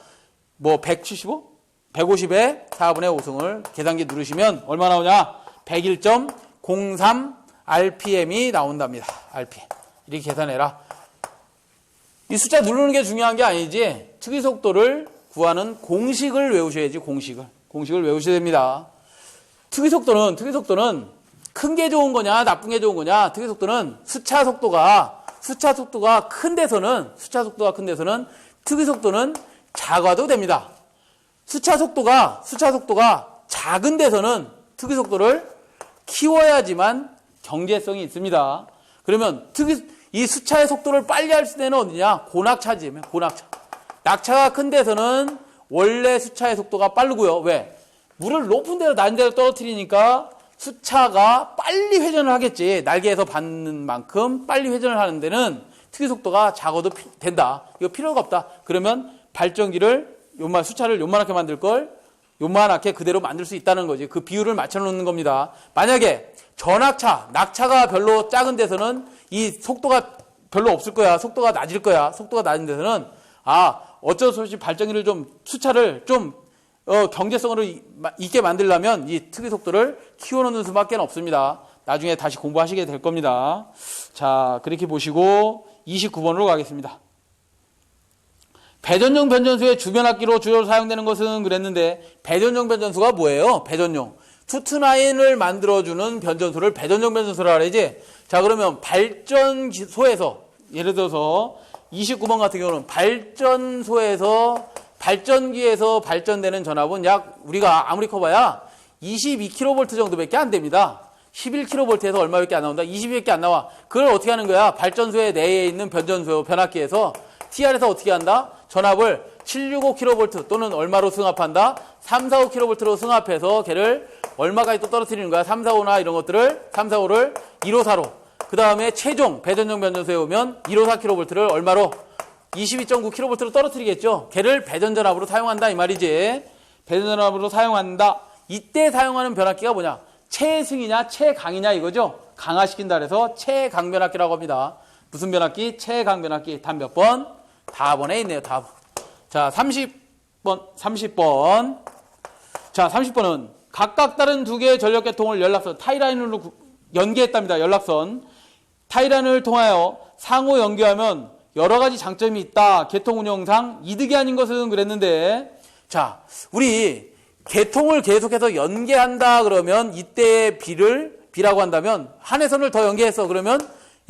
뭐 175? 150에 4분의 5승을 계산기 누르시면 얼마 나오냐? 101.03 RPM이 나온답니다. RPM. 이렇게 계산해라. 이 숫자 누르는 게 중요한 게 아니지. 특이 속도를 구하는 공식을 외우셔야지. 공식을 외우셔야 됩니다. 특이 속도는 큰 게 좋은 거냐 나쁜 게 좋은 거냐. 특이 속도는 숫자 속도가 큰 데서는 특이 속도는 작아도 됩니다. 숫자 속도가 작은 데서는 특이 속도를 키워야지만 경제성이 있습니다. 그러면 이 숫자의 속도를 빨리 할 수 있는 데는 어디냐? 고낙차지. 고낙차. 낙차가 큰 데서는 원래 숫자의 속도가 빠르고요. 왜? 물을 높은 데로 낮은 데로 떨어뜨리니까 숫자가 빨리 회전을 하겠지. 날개에서 받는 만큼 빨리 회전을 하는 데는 특이 속도가 작아도 된다. 이거 필요가 없다. 그러면 발전기를 숫자를 요만하게 만들 걸 요만하게 그대로 만들 수 있다는 거지. 그 비율을 맞춰 놓는 겁니다. 만약에 낙차가 별로 작은 데서는 이 속도가 별로 없을 거야. 속도가 낮을 거야. 속도가 낮은 데서는 어쩔 수 없이 발전기를 숫자를 경제성으로 있게 만들려면 이 특이 속도를 키워놓는 수밖에 없습니다. 나중에 다시 공부하시게 될 겁니다. 자, 그렇게 보시고 29번으로 가겠습니다. 배전용 변전수의 주변압기로 주로 사용되는 것은 그랬는데 배전용 변전수가 뭐예요? 배전용. 투트나인을 만들어주는 변전소를 배전용 변전소라 그러지. 자, 그러면 발전소에서 예를 들어서 29번 같은 경우는 발전기에서 발전되는 전압은 약 우리가 아무리 커봐야 22kV 정도밖에 안 됩니다. 11kV에서 얼마밖에 안 나온다? 22밖에 안 나와. 그걸 어떻게 하는 거야? 발전소의 내에 있는 변압기에서 TR에서 어떻게 한다? 전압을 765kV 또는 얼마로 승합한다? 345kV로 승합해서 걔를 얼마까지 또 떨어뜨리는 거야? 345나 이런 것들을 345를 154로. 그 다음에 최종 배전용 변전소에 오면 154kV를 얼마로? 22.9kV로 떨어뜨리겠죠. 걔를 배전전압으로 사용한다 이 말이지. 배전전압으로 사용한다. 이때 사용하는 변압기가 뭐냐? 최승이냐 최강이냐 이거죠. 강화시킨다 그래서 최강 변압기라고 합니다. 무슨 변압기? 최강 변압기. 답 몇 번? 4번에 있네요. 4번. 자, 30번. 자, 30번은 각각 다른 두 개의 전력계통을 연락선 타이라인으로 연계했답니다. 연락선. 타이라인을 통하여 상호 연계하면 여러 가지 장점이 있다. 계통 운영상 이득이 아닌 것은 그랬는데, 자, 우리 계통을 계속해서 연계한다 그러면 이때의 B라고 한다면 한해선을 더 연계했어. 그러면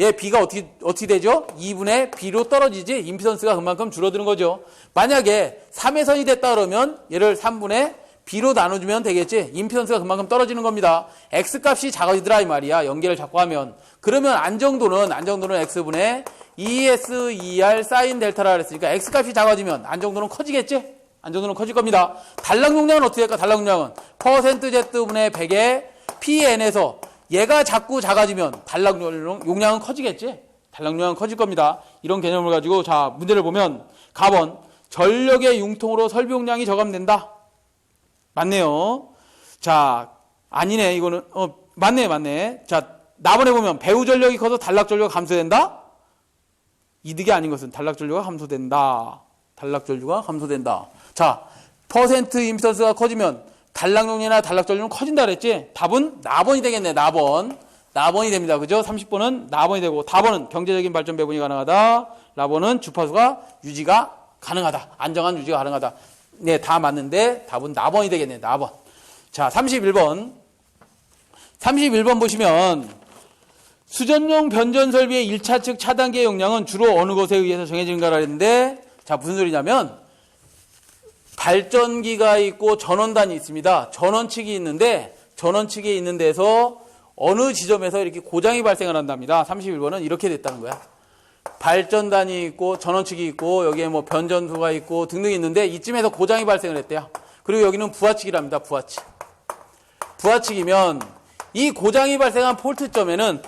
얘 B가 어떻게 되죠? 2분의 B로 떨어지지. 임피던스가 그만큼 줄어드는 거죠. 만약에 3회선이 됐다 그러면 얘를 3분의 B로 나눠주면 되겠지. 임피던스가 그만큼 떨어지는 겁니다. X값이 작아지더라 이 말이야. 연계를 자꾸 하면. 그러면 안정도는 X분의 ES2R 사인 델타라 그랬으니까 X값이 작아지면 안정도는 커지겠지? 안정도는 커질 겁니다. 단락 용량은 어떻게 될까? 단락 용량은 %Z분의 100의 PN에서 얘가 자꾸 작아지면 단락 용량은 커지겠지? 단락 용량은 커질 겁니다. 이런 개념을 가지고 자, 문제를 보면 가번 전력의 융통으로 설비 용량이 저감된다. 맞네요. 자, 아니네. 이거는 맞네. 자, 나번에 보면 배후 전력이 커서 단락 전류가 감소된다. 이득이 아닌 것은 단락 전류가 감소된다. 단락 전류가 감소된다. 자, 퍼센트 임피던스가 커지면 단락 용량이나 단락 전류는 커진다 그랬지? 답은 나번이 되겠네. 나번이 됩니다. 그죠? 30번은 나번이 되고, 다번은 경제적인 발전 배분이 가능하다. 라번은 주파수가 유지가 가능하다. 안정한 유지가 가능하다. 네, 다 맞는데 답은 나번이 되겠네. 나번. 자, 31번. 31번 보시면 수전용 변전 설비의 1차 측 차단계 용량은 주로 어느 것에 의해서 정해지는가라 했는데, 자, 무슨 소리냐면 발전기가 있고 전원단이 있습니다. 전원측이 있는데 전원측에 있는 데서 어느 지점에서 이렇게 고장이 발생을 한답니다. 31번은 이렇게 됐다는 거야. 발전단이 있고 전원측이 있고 여기에 뭐 변전소가 있고 등등 있는데 이쯤에서 고장이 발생을 했대요. 그리고 여기는 부하측이랍니다. 부하측이면 이 고장이 발생한 폴트점에는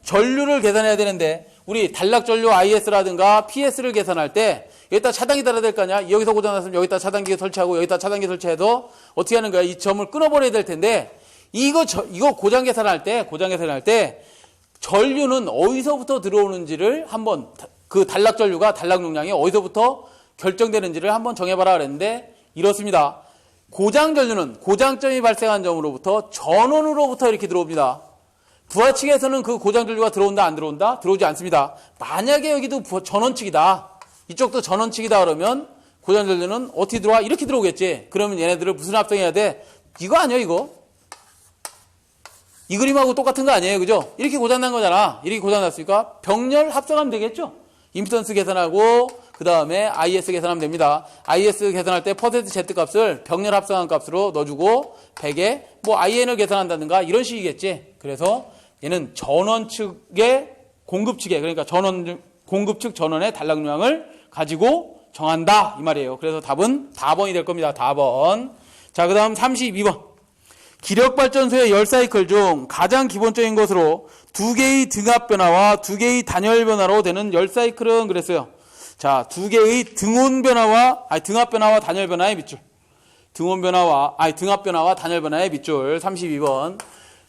전류를 계산해야 되는데 우리 단락 전류 IS라든가 PS를 계산할 때 여기다 차단기 달아야 될 거 아니야? 여기서 고장 났으면 여기다 차단기 설치하고 여기다 차단기 설치해서 어떻게 하는 거야? 이 점을 끊어버려야 될 텐데 이거 고장 계산할 때 전류는 어디서부터 들어오는지를 한번 그 단락 전류가 단락 용량이 어디서부터 결정되는지를 한번 정해봐라 그랬는데 이렇습니다. 고장 전류는 고장점이 발생한 점으로부터 전원으로부터 이렇게 들어옵니다. 부하 측에서는 그 고장 전류가 들어온다 안 들어온다? 들어오지 않습니다. 만약에 여기도 전원 측이다. 이쪽도 전원 측이다 그러면 고장 전류는 어떻게 들어와? 이렇게 들어오겠지. 그러면 얘네들을 무슨 합성해야 돼? 이거 아니야 이거? 이 그림하고 똑같은 거 아니에요 그죠? 이렇게 고장난 거잖아. 이렇게 고장났으니까 병렬 합성하면 되겠죠? 임피던스 계산하고 그 다음에 IS 계산하면 됩니다. IS 계산할 때 퍼센트 Z 값을 병렬 합성한 값으로 넣어주고 100에 뭐 IN을 계산한다든가 이런 식이겠지. 그래서 얘는 전원 측의 공급 측에 그러니까 공급 측 전원의 단락 용량을 가지고 정한다 이 말이에요. 그래서 답은 4번이 될 겁니다. 4번. 자, 그 다음 32번. 기력발전소의 열사이클 중 가장 기본적인 것으로 두 개의 등압 변화와 두 개의 단열 변화로 되는 열사이클은 그랬어요. 자, 두 개의 등압 변화와 단열 변화의 밑줄. 등압 변화와 단열 변화의 밑줄. 32번.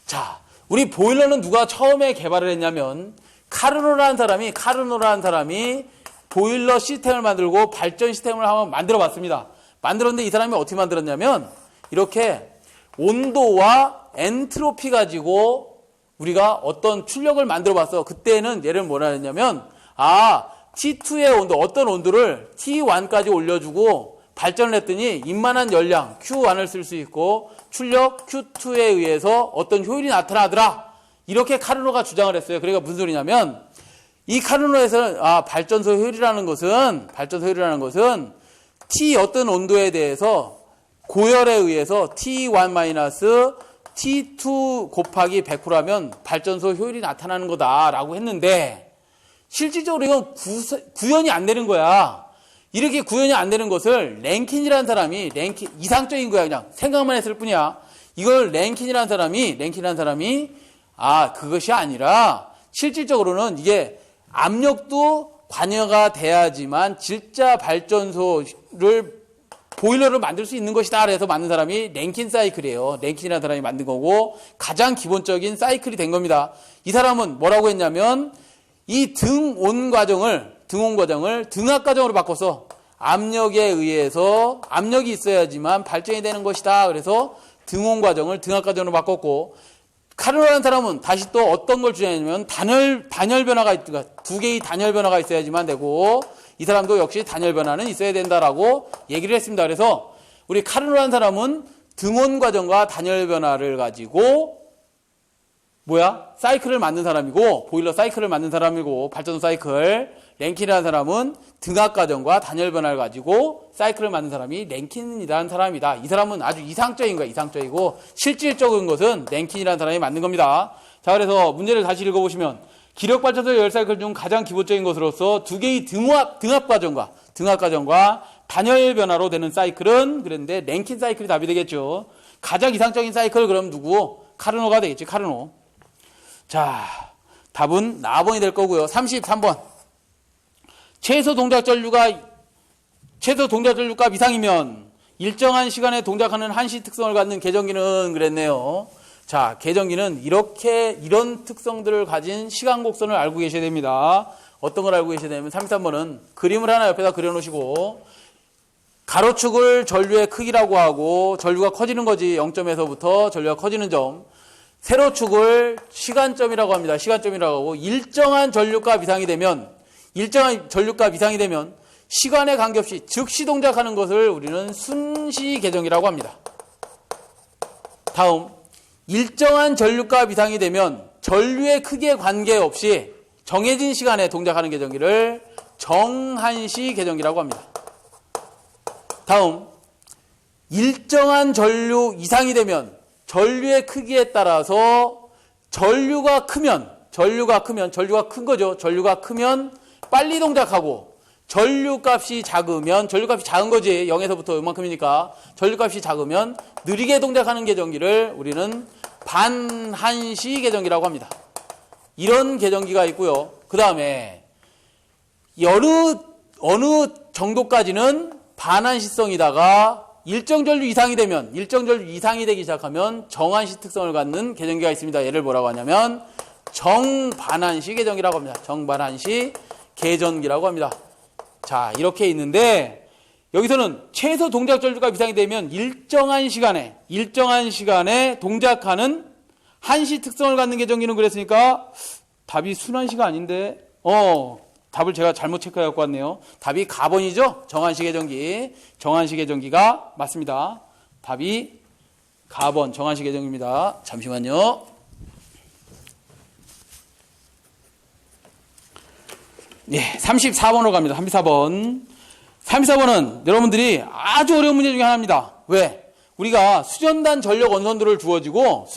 자, 우리 보일러는 누가 처음에 개발을 했냐면 카르노라는 사람이 보일러 시스템을 만들고 발전 시스템을 한번 만들어 봤습니다. 만들었는데 이 사람이 어떻게 만들었냐면 이렇게 온도와 엔트로피 가지고 우리가 어떤 출력을 만들어 봤어. 그때는 얘를 뭐라 했냐면 T2의 온도, 어떤 온도를 T1까지 올려주고 발전을 했더니 이만한 열량 Q1을 쓸 수 있고 출력 Q2에 의해서 어떤 효율이 나타나더라. 이렇게 카르노가 주장을 했어요. 그러니까 무슨 소리냐면 이 카르노에서는 발전소 효율이라는 것은 T 어떤 온도에 대해서 고열에 의해서 T1- T2 곱하기 100%하면 발전소 효율이 나타나는 거다라고 했는데 실질적으로 이건 구현이 안 되는 거야. 이렇게 구현이 안 되는 것을 랭킨이라는 사람이 이상적인 거야. 그냥 생각만 했을 뿐이야. 이걸 랭킨이라는 사람이 그것이 아니라 실질적으로는 이게 압력도 관여가 돼야지만 진짜 발전소를 보일러를 만들 수 있는 것이다. 그래서 만든 사람이 랭킨 사이클이에요. 랭킨이라는 사람이 만든 거고 가장 기본적인 사이클이 된 겁니다. 이 사람은 뭐라고 했냐면 이 등온 과정을 등압 과정으로 바꿔서 압력에 의해서 압력이 있어야지만 발전이 되는 것이다. 그래서 등온 과정을 등압 과정으로 바꿨고 카르노라는 사람은 다시 또 어떤 걸 주장했냐면 단열 변화가 있다. 두 개의 단열 변화가 있어야지만 되고 이 사람도 역시 단열 변화는 있어야 된다라고 얘기를 했습니다. 그래서 우리 카르노라는 사람은 등온 과정과 단열 변화를 가지고 사이클을 만든 사람이고 보일러 사이클을 만든 사람이고 발전소 사이클. 랭킨이라는 사람은 등압 과정과 단열 변화를 가지고 사이클을 만든 사람이 랭킨이라는 사람이다. 이 사람은 아주 이상적인 거야. 이상적이고 실질적인 것은 랭킨이라는 사람이 만든 겁니다. 자, 그래서 문제를 다시 읽어보시면 기력발전소 열사이클 중 가장 기본적인 것으로서 두 개의 등압 과정과 단열 변화로 되는 사이클은 그랬는데 랭킨 사이클이 답이 되겠죠. 가장 이상적인 사이클 그럼 누구? 카르노가 되겠지. 카르노. 자, 답은 4번이 될 거고요. 33번. 최소 동작 전류값 이상이면 일정한 시간에 동작하는 한시 특성을 갖는 계정기는 그랬네요. 자, 계정기는 이런 특성들을 가진 시간 곡선을 알고 계셔야 됩니다. 어떤 걸 알고 계셔야 되냐면 33번은 그림을 하나 옆에다 그려놓으시고 가로축을 전류의 크기라고 하고 전류가 커지는 거지. 0점에서부터 전류가 커지는 점. 세로축을 시간점이라고 합니다. 시간점이라고 하고 일정한 전류값 이상이 되면 시간에 관계없이 즉시 동작하는 것을 우리는 순시 계정이라고 합니다. 다음, 일정한 전류값 이상이 되면 전류의 크기에 관계없이 정해진 시간에 동작하는 계정기를 정한시 계정기라고 합니다. 다음, 일정한 전류 이상이 되면 전류의 크기에 따라서 전류가 큰 거죠. 전류가 크면 빨리 동작하고 전류값이 작은 거지. 0에서부터 이만큼이니까 전류값이 작으면 느리게 동작하는 계정기를 우리는 반한시 계정기라고 합니다. 이런 계정기가 있고요. 그 다음에 어느 정도까지는 반한시성이다가 일정 전류 이상이 되기 시작하면 정한시 특성을 갖는 계전기가 있습니다. 얘를 뭐라고 하냐면 정반한시 계전기라고 합니다. 정반한시 계전기라고 합니다. 자, 이렇게 있는데 여기서는 최소 동작 전류가 이상이 되면 일정한 시간에 동작하는 한시 특성을 갖는 계전기는 그랬으니까 답이 순환시가 아닌데 답을 제가 잘못 체크해 갖고 왔네요. 답이 가번이죠. 정한시 계전기가 맞습니다. 답이 가번 정한시 계전기입니다. 잠시만요. 예, 34번으로 갑니다. 34번은 여러분들이 아주 어려운 문제 중에 하나입니다. 왜? 우리가 수전단 전력 원선도를 주어지고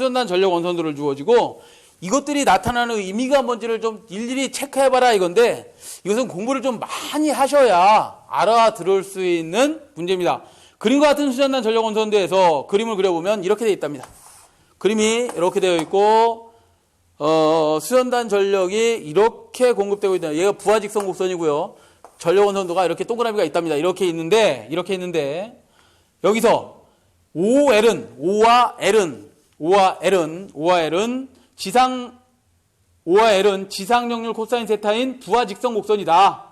이것들이 나타나는 의미가 뭔지를 좀 일일이 체크해봐라 이건데 이것은 공부를 좀 많이 하셔야 알아들을 수 있는 문제입니다. 그림과 같은 수전단 전력 원선도에서 그림을 그려보면 이렇게 되어 있답니다. 그림이 이렇게 되어 있고 수전단 전력이 이렇게 공급되고 있다. 얘가 부하직선 곡선이고요. 전력 원선도가 이렇게 동그라미가 있답니다. 이렇게 있는데 여기서 O와 L은 지상 역률 코사인 세타인 부하직선 곡선이다.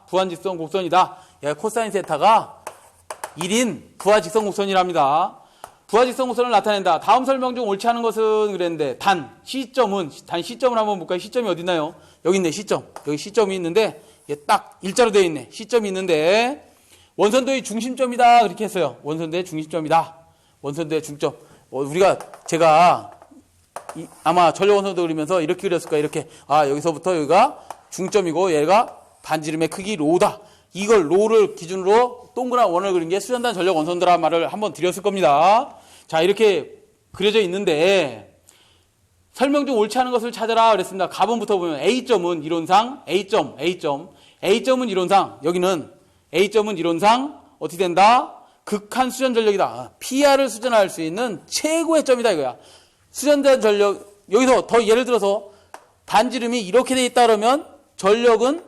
얘 코사인 세타가 1인 부하직선 곡선이랍니다. 부하직선 곡선을 나타낸다. 다음 설명 중 옳지 않은 것은 그랬는데 단 시점을 한번 볼까요? 시점이 어디 있나요? 여기 있네. 여기 시점이 있는데 얘 딱 일자로 되어 있네. 시점이 있는데 원선도의 중심점이다. 그렇게 했어요. 원선도의 중심점이다. 원선도의 중점. 제가 아마 전력 원선도 그리면서 이렇게 그렸을 거야. 이렇게. 여기서부터 여기가 중점이고 얘가 반지름의 크기 로다. 이걸 로를 기준으로 동그란 원을 그린 게 수전단 전력 원선도라는 말을 한번 드렸을 겁니다. 자, 이렇게 그려져 있는데 설명 중 옳지 않은 것을 찾아라 그랬습니다. 가번부터 보면 A점은 이론상 여기는 A점은 이론상 어떻게 된다? 극한 수전 전력이다. PR을 수전할 수 있는 최고의 점이다 이거야. 수전단 전력 여기서 더 예를 들어서 반지름이 이렇게 돼 있다 그러면 전력은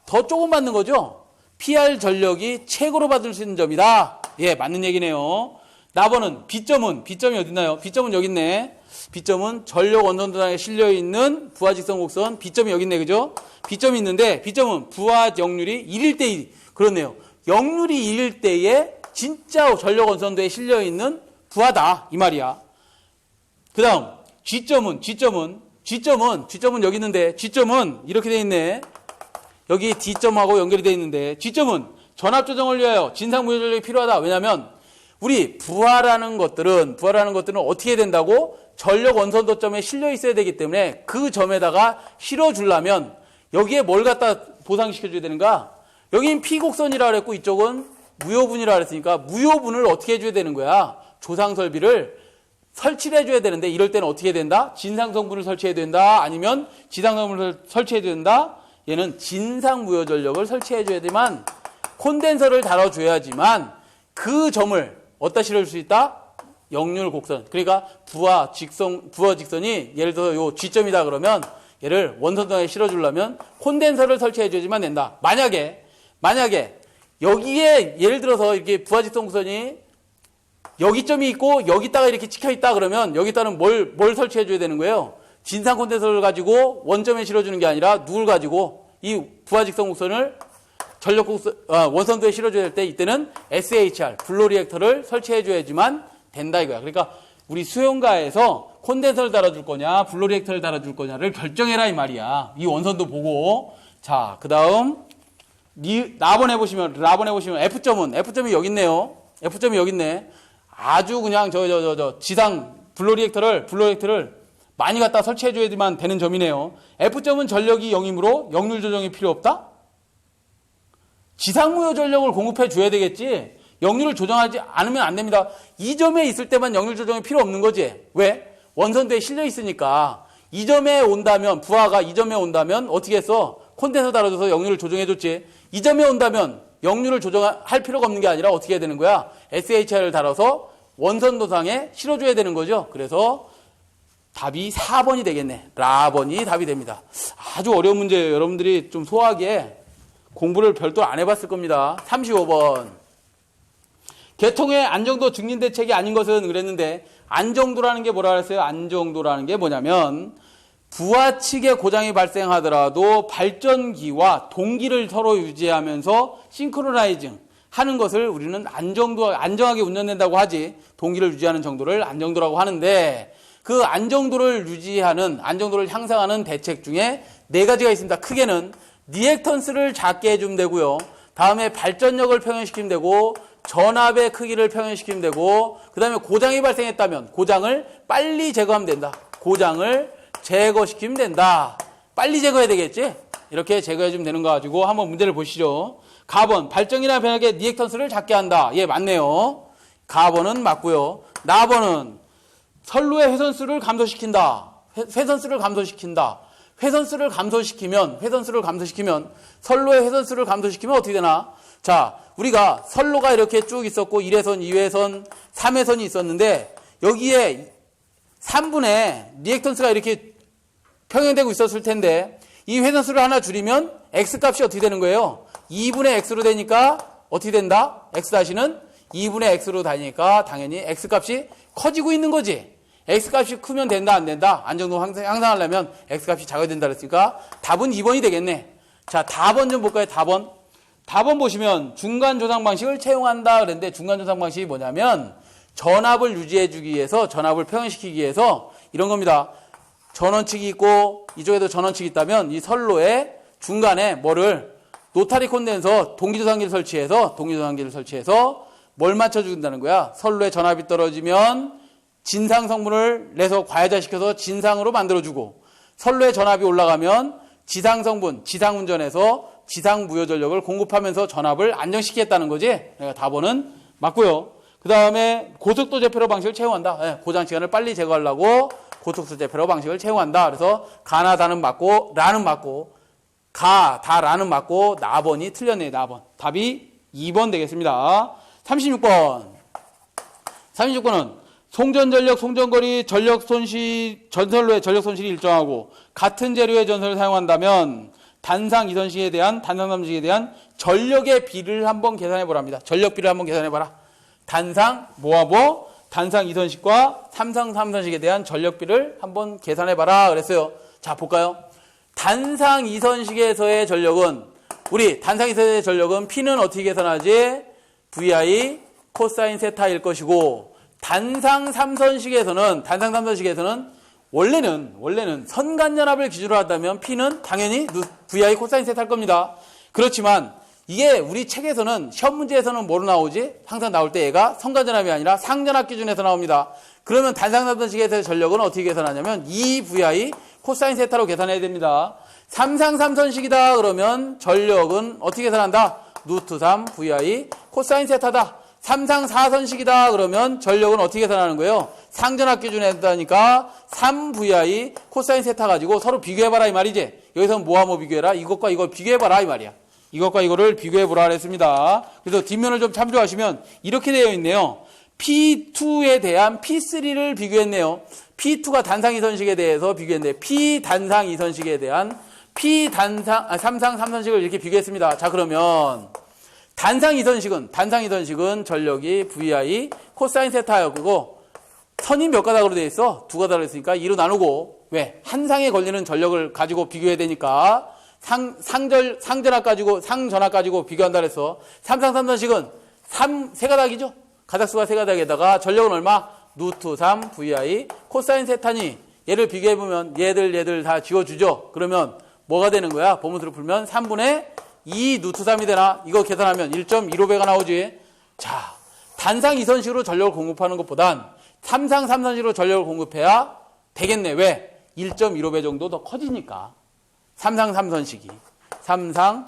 더 조금 받는 거죠. PR 전력이 최고로 받을 수 있는 점이다. 예, 맞는 얘기네요. 나번은 B점이 어디 있나요? B점은 여기 있네. B점은 전력 원선도장에 실려 있는 부하직선 곡선 B점이 여기 있네. 그죠? B점이 있는데 B점은 부하 역률이 1일 때 1. 그렇네요. 역률이 1일 때에 진짜 전력 원선도에 실려 있는 부하다 이 말이야. 그다음 G점은 여기 있는데 G점은 이렇게 돼 있네. 여기 D점하고 연결이 돼 있는데 G점은 전압 조정을 위하여 진상무효 전력이 필요하다. 왜냐하면 우리 부하라는 것들은 어떻게 된다고? 전력 원선도점에 실려 있어야 되기 때문에 그 점에다가 실어주려면 여기에 뭘 갖다 보상시켜줘야 되는가? 여긴 P곡선이라 그랬고 이쪽은 무효분이라 그랬으니까 무효분을 어떻게 해줘야 되는 거야? 조상설비를 설치를 해줘야 되는데 이럴 때는 어떻게 된다? 진상성분을 설치해야 된다? 아니면 지상성분을 설치해야 된다? 얘는 진상무효전력을 설치해줘야지만 콘덴서를 달아줘야지만 그 점을 어디다 실을 수 있다? 역률곡선. 그러니까 부하 직선이 예를 들어 요 G점이다 그러면 얘를 원선도에 실어주려면 콘덴서를 설치해줘야지만 된다. 만약에 여기에 예를 들어서 이렇게 부하 직선 곡선이 여기 점이 있고 여기다가 이렇게 찍혀 있다 그러면 여기다는 뭘 설치해줘야 되는 거예요? 진상 콘덴서를 가지고 원점에 실어주는 게 아니라 누굴 가지고 이 부하 직선 곡선을 원선도에 실어줘야 될 때 이때는 SHR 블로 리액터를 설치해줘야지만 된다 이거야. 그러니까 우리 수용가에서 콘덴서를 달아줄 거냐 블로 리액터를 달아줄 거냐를 결정해라 이 말이야. 이 원선도 보고. 자, 그 다음 라번에 보시면 F점이 여기 있네요. F점이 여기 있네. 아주 그냥 지상 블로 리액터를 많이 갖다 설치해줘야지만 되는 점이네요. F점은 전력이 0이므로 역률 조정이 필요 없다? 지상무효 전력을 공급해줘야 되겠지. 역률을 조정하지 않으면 안 됩니다. 이 점에 있을 때만 역률 조정이 필요 없는 거지. 왜? 원선도에 실려 있으니까. 이 점에 온다면, 부하가 이 점에 온다면 어떻게 했어? 콘덴서 달아줘서 역률을 조정해줬지. 이 점에 온다면 역률을 조정할 필요가 없는 게 아니라 어떻게 해야 되는 거야? SHR을 달아서 원선도상에 실어줘야 되는 거죠. 그래서 답이 4번이 되겠네. 라번이 답이 됩니다. 아주 어려운 문제예요. 여러분들이 좀 소화하기에 공부를 별도 안 해봤을 겁니다. 35번. 계통의 안정도 증진 대책이 아닌 것은 그랬는데 안정도라는 게 뭐라 그랬어요? 안정도라는 게 뭐냐면 부하 측의 고장이 발생하더라도 발전기와 동기를 서로 유지하면서 싱크로나이징 하는 것을 우리는 안정하게 운전된다고 하지, 동기를 유지하는 정도를 안정도라고 하는데 그 안정도를 향상하는 대책 중에 네 가지가 있습니다. 크게는 리액턴스를 작게 해주면 되고요. 다음에 발전력을 평형시키면 되고, 전압의 크기를 평형시키면 되고, 그 다음에 고장이 발생했다면 고장을 빨리 제거하면 된다. 고장을 제거시키면 된다. 빨리 제거해야 되겠지? 이렇게 제거해주면 되는 거 가지고 한번 문제를 보시죠. 가번, 발전기나 변압의 리액턴스를 작게 한다. 예, 맞네요. 가번은 맞고요. 나번은 선로의 회선수를 감소시킨다. 회선수를 감소시킨다. 회선수를 감소시키면 선로의 회선수를 감소시키면 어떻게 되나? 자, 우리가 선로가 이렇게 쭉 있었고 1회선, 2회선, 3회선이 있었는데 여기에 3분의 리액턴스가 이렇게 평행되고 있었을 텐데 이 회선수를 하나 줄이면 X값이 어떻게 되는 거예요? 2분의 X로 되니까 어떻게 된다? X는 2분의 X로 다니니까 당연히 X값이 커지고 있는 거지. X값이 크면 된다, 안 된다? 안정도 향상하려면 X값이 작아야 된다 그랬으니까 답은 2번이 되겠네. 자, 답은 좀 볼까요? 답은 보시면 중간 조상 방식을 채용한다 그랬는데 중간 조상 방식이 뭐냐면 전압을 유지해주기 위해서, 전압을 평형시키기 위해서 이런 겁니다. 전원측이 있고 이쪽에도 전원측이 있다면 이 선로의 중간에 노타리 콘덴서 동기조상기를 설치해서 뭘 맞춰준다는 거야? 선로에 전압이 떨어지면 진상 성분을 내서 과해자시켜서 진상으로 만들어주고, 선로에 전압이 올라가면 지상 성분, 지상 운전에서 지상 무효 전력을 공급하면서 전압을 안정시키겠다는 거지. 그러니까 답은 맞고요. 그 다음에 고속도 제페로 방식을 채용한다. 네, 고장 시간을 빨리 제거하려고 고속도 제페로 방식을 채용한다. 그래서 가나 다는 맞고 라는 맞고 다라는 맞고 나번이 틀렸네요. 나번. 답이 2번 되겠습니다. 36번은 송전전력, 송전거리, 전선로의 전력 손실이 일정하고 같은 재료의 전선을 사용한다면 단상 2선식에 대한 전력의 비를 한번 계산해 보랍니다. 전력비를 한번 계산해 봐라. 단상 단상 2선식과 삼상 3선식에 대한 전력비를 한번 계산해 봐라 그랬어요. 자, 볼까요? 단상 2선식에서의 전력은 P는 어떻게 계산하지? VI 코사인 세타일 것이고, 단상 3선식에서는 원래는 선간전압을 기준으로 한다면 P는 당연히 VI 코사인 세타일 겁니다. 그렇지만 이게 우리 책에서는 시험 문제에서는 뭐로 나오지? 항상 나올 때 얘가 선간전압이 아니라 상전압 기준에서 나옵니다. 그러면 단상 3선식에서의 전력은 어떻게 계산하냐면 2VI 코사인 세타로 계산해야 됩니다. 삼상 3선식이다 그러면 전력은 어떻게 계산한다? 루트 3 VI 코사인 세타다. 삼상 4선식이다 그러면 전력은 어떻게 계산하는 거예요? 상전압 기준에 한다니까 3VI 코사인 세타 가지고 서로 비교해봐라 이 말이지. 여기서는 뭐와 비교해라? 이것과 이거 비교해봐라 이 말이야. 이것과 이거를 비교해보라 그랬습니다. 그래서 뒷면을 좀 참조하시면 이렇게 되어 있네요. P2에 대한 P3를 비교했네요. P2가 단상 2선식에 대해서 비교했는데 P 단상 2선식에 대한 삼상 3선식을 이렇게 비교했습니다. 자, 그러면 단상 2선식은 전력이 VI 코사인 세타였고 선이 몇 가닥으로 되어 있어? 두 가닥으로 있으니까 2로 나누고, 왜? 한 상에 걸리는 전력을 가지고 비교해야 되니까 상전압 가지고 비교한다 그래서 삼상 3선식은 세 가닥이죠? 가닥수가 세 가닥에다가 전력은 얼마? 루트 3 VI 코사인 세타니 얘를 비교해보면 얘들 다 지워주죠? 그러면 뭐가 되는 거야? 보문수를 풀면 3분의 2 루트 3이 되나? 이거 계산하면 1.15배가 나오지. 자, 단상 2선식으로 전력을 공급하는 것보단 삼상 3선식으로 전력을 공급해야 되겠네. 왜? 1.15배 정도 더 커지니까. 삼상 3선식이 단상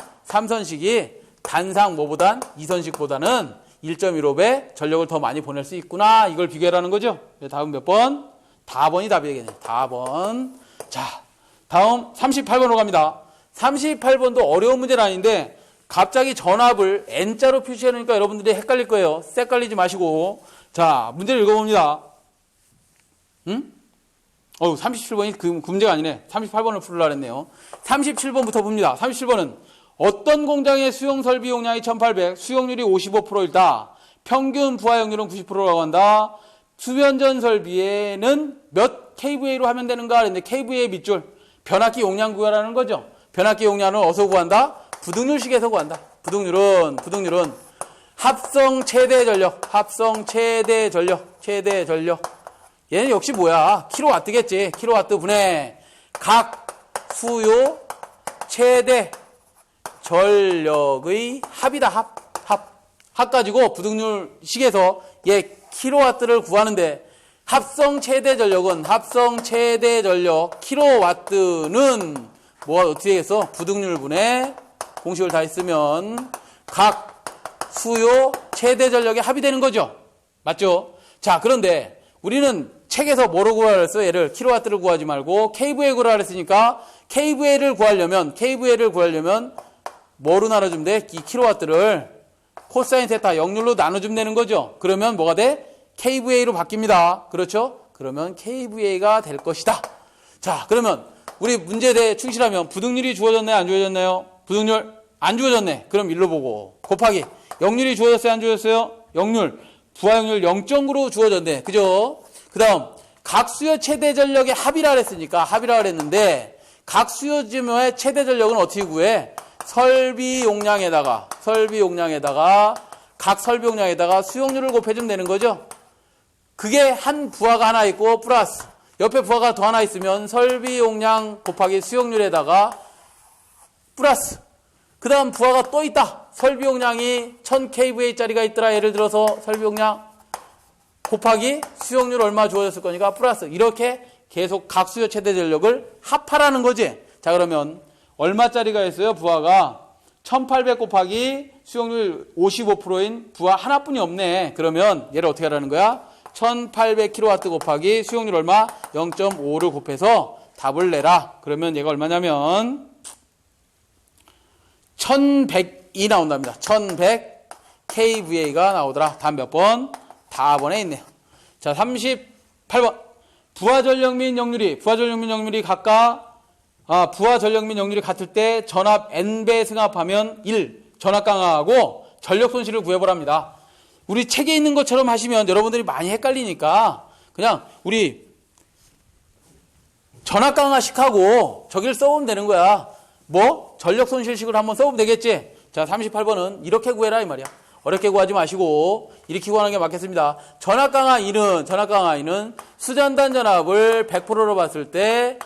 2선식보다는 1.15배 전력을 더 많이 보낼 수 있구나. 이걸 비교하라는 거죠. 다음 몇 번? 다번이 답이 되겠네. 다번. 자, 다음 38번으로 갑니다. 38번도 어려운 문제는 아닌데 갑자기 전압을 N자로 표시해 놓으니까 여러분들이 헷갈릴 거예요. 헷갈리지 마시고. 자, 문제를 읽어봅니다. 37번이 그 문제가 아니네. 38번을 풀으려고 했네요. 37번부터 봅니다. 37번은 어떤 공장의 수용 설비 용량이 1800, 수용률이 55%이다. 평균 부하용률은 90%라고 한다. 수변전 설비에는 몇 kVA로 하면 되는가 그랬는데 kVA 밑줄 변압기 용량 구하라는 거죠. 변압기 용량은 어디서 구한다? 부등률식에서 구한다. 부등률은 합성 최대 전력, 최대 전력. 얘는 역시 뭐야? 킬로와트겠지. 킬로와트 분의 각 수요 최대 전력의 합이다. 합 가지고 부등률식에서 얘 킬로와트를 구하는데 합성 최대 전력 킬로와트는 뭐가 어떻게 되겠어? 부등률분의 공식을 다 했으면 각 수요 최대 전력의 합이 되는 거죠. 맞죠? 자, 그런데 우리는 책에서 뭐로 구하라 그랬어? 얘를 킬로와트를 구하지 말고 kVA 구하라 그랬으니까 kVA를 구하려면 뭐로 나눠주면 돼? 이 킬로와트를 코사인 세타 0률로 나눠주면 되는 거죠. 그러면 뭐가 돼? kVA로 바뀝니다. 그렇죠? 그러면 kVA가 될 것이다. 자, 그러면 우리 문제대에 충실하면 부등률이 주어졌나요? 안 주어졌나요? 부등률 안 주어졌네. 그럼 일로 보고 곱하기 0률이 주어졌어요? 안 주어졌어요? 0률 부하용률 0.9로 주어졌네. 그죠? 그 다음 각 수요 최대 전력의 합이라 그랬으니까 합이라 그랬는데 각 수요지의 최대 전력은 어떻게 구해? 설비 용량에다가 각 설비 용량에다가 수용률을 곱해주면 되는 거죠. 그게 한 부하가 하나 있고 플러스 옆에 부하가 더 하나 있으면 설비 용량 곱하기 수용률에다가 플러스 그 다음 부하가 또 있다. 설비 용량이 1000kVA짜리가 있더라. 예를 들어서 설비 용량 곱하기 수용률 얼마 주어졌을 거니까 플러스 이렇게 계속 각 수요 최대 전력을 합하라는 거지. 자, 그러면 얼마짜리가 있어요? 부하가 1800 곱하기 수용률 55%인 부하 하나뿐이 없네. 그러면 얘를 어떻게 하라는 거야? 1800kW 곱하기 수용률 얼마? 0.5를 곱해서 답을 내라. 그러면 얘가 얼마냐면 1100이 나온답니다. 1100 kVA가 나오더라. 답 몇 번? 4번에 있네요. 자, 38번. 부하 전력 및 역률이 각각 부하 전력 및 역률이 같을 때 전압 n배 승합하면 1 전압 강하고 전력 손실을 구해보랍니다. 우리 책에 있는 것처럼 하시면 여러분들이 많이 헷갈리니까 그냥 우리 전압 강화식하고 저기를 써보면 되는 거야. 뭐? 전력 손실식을 한번 써보면 되겠지. 자, 38번은 이렇게 구해라 이 말이야. 어렵게 구하지 마시고 이렇게 구하는 게 맞겠습니다. 전압 강화 2는 수전단 전압을 100%로 봤을 때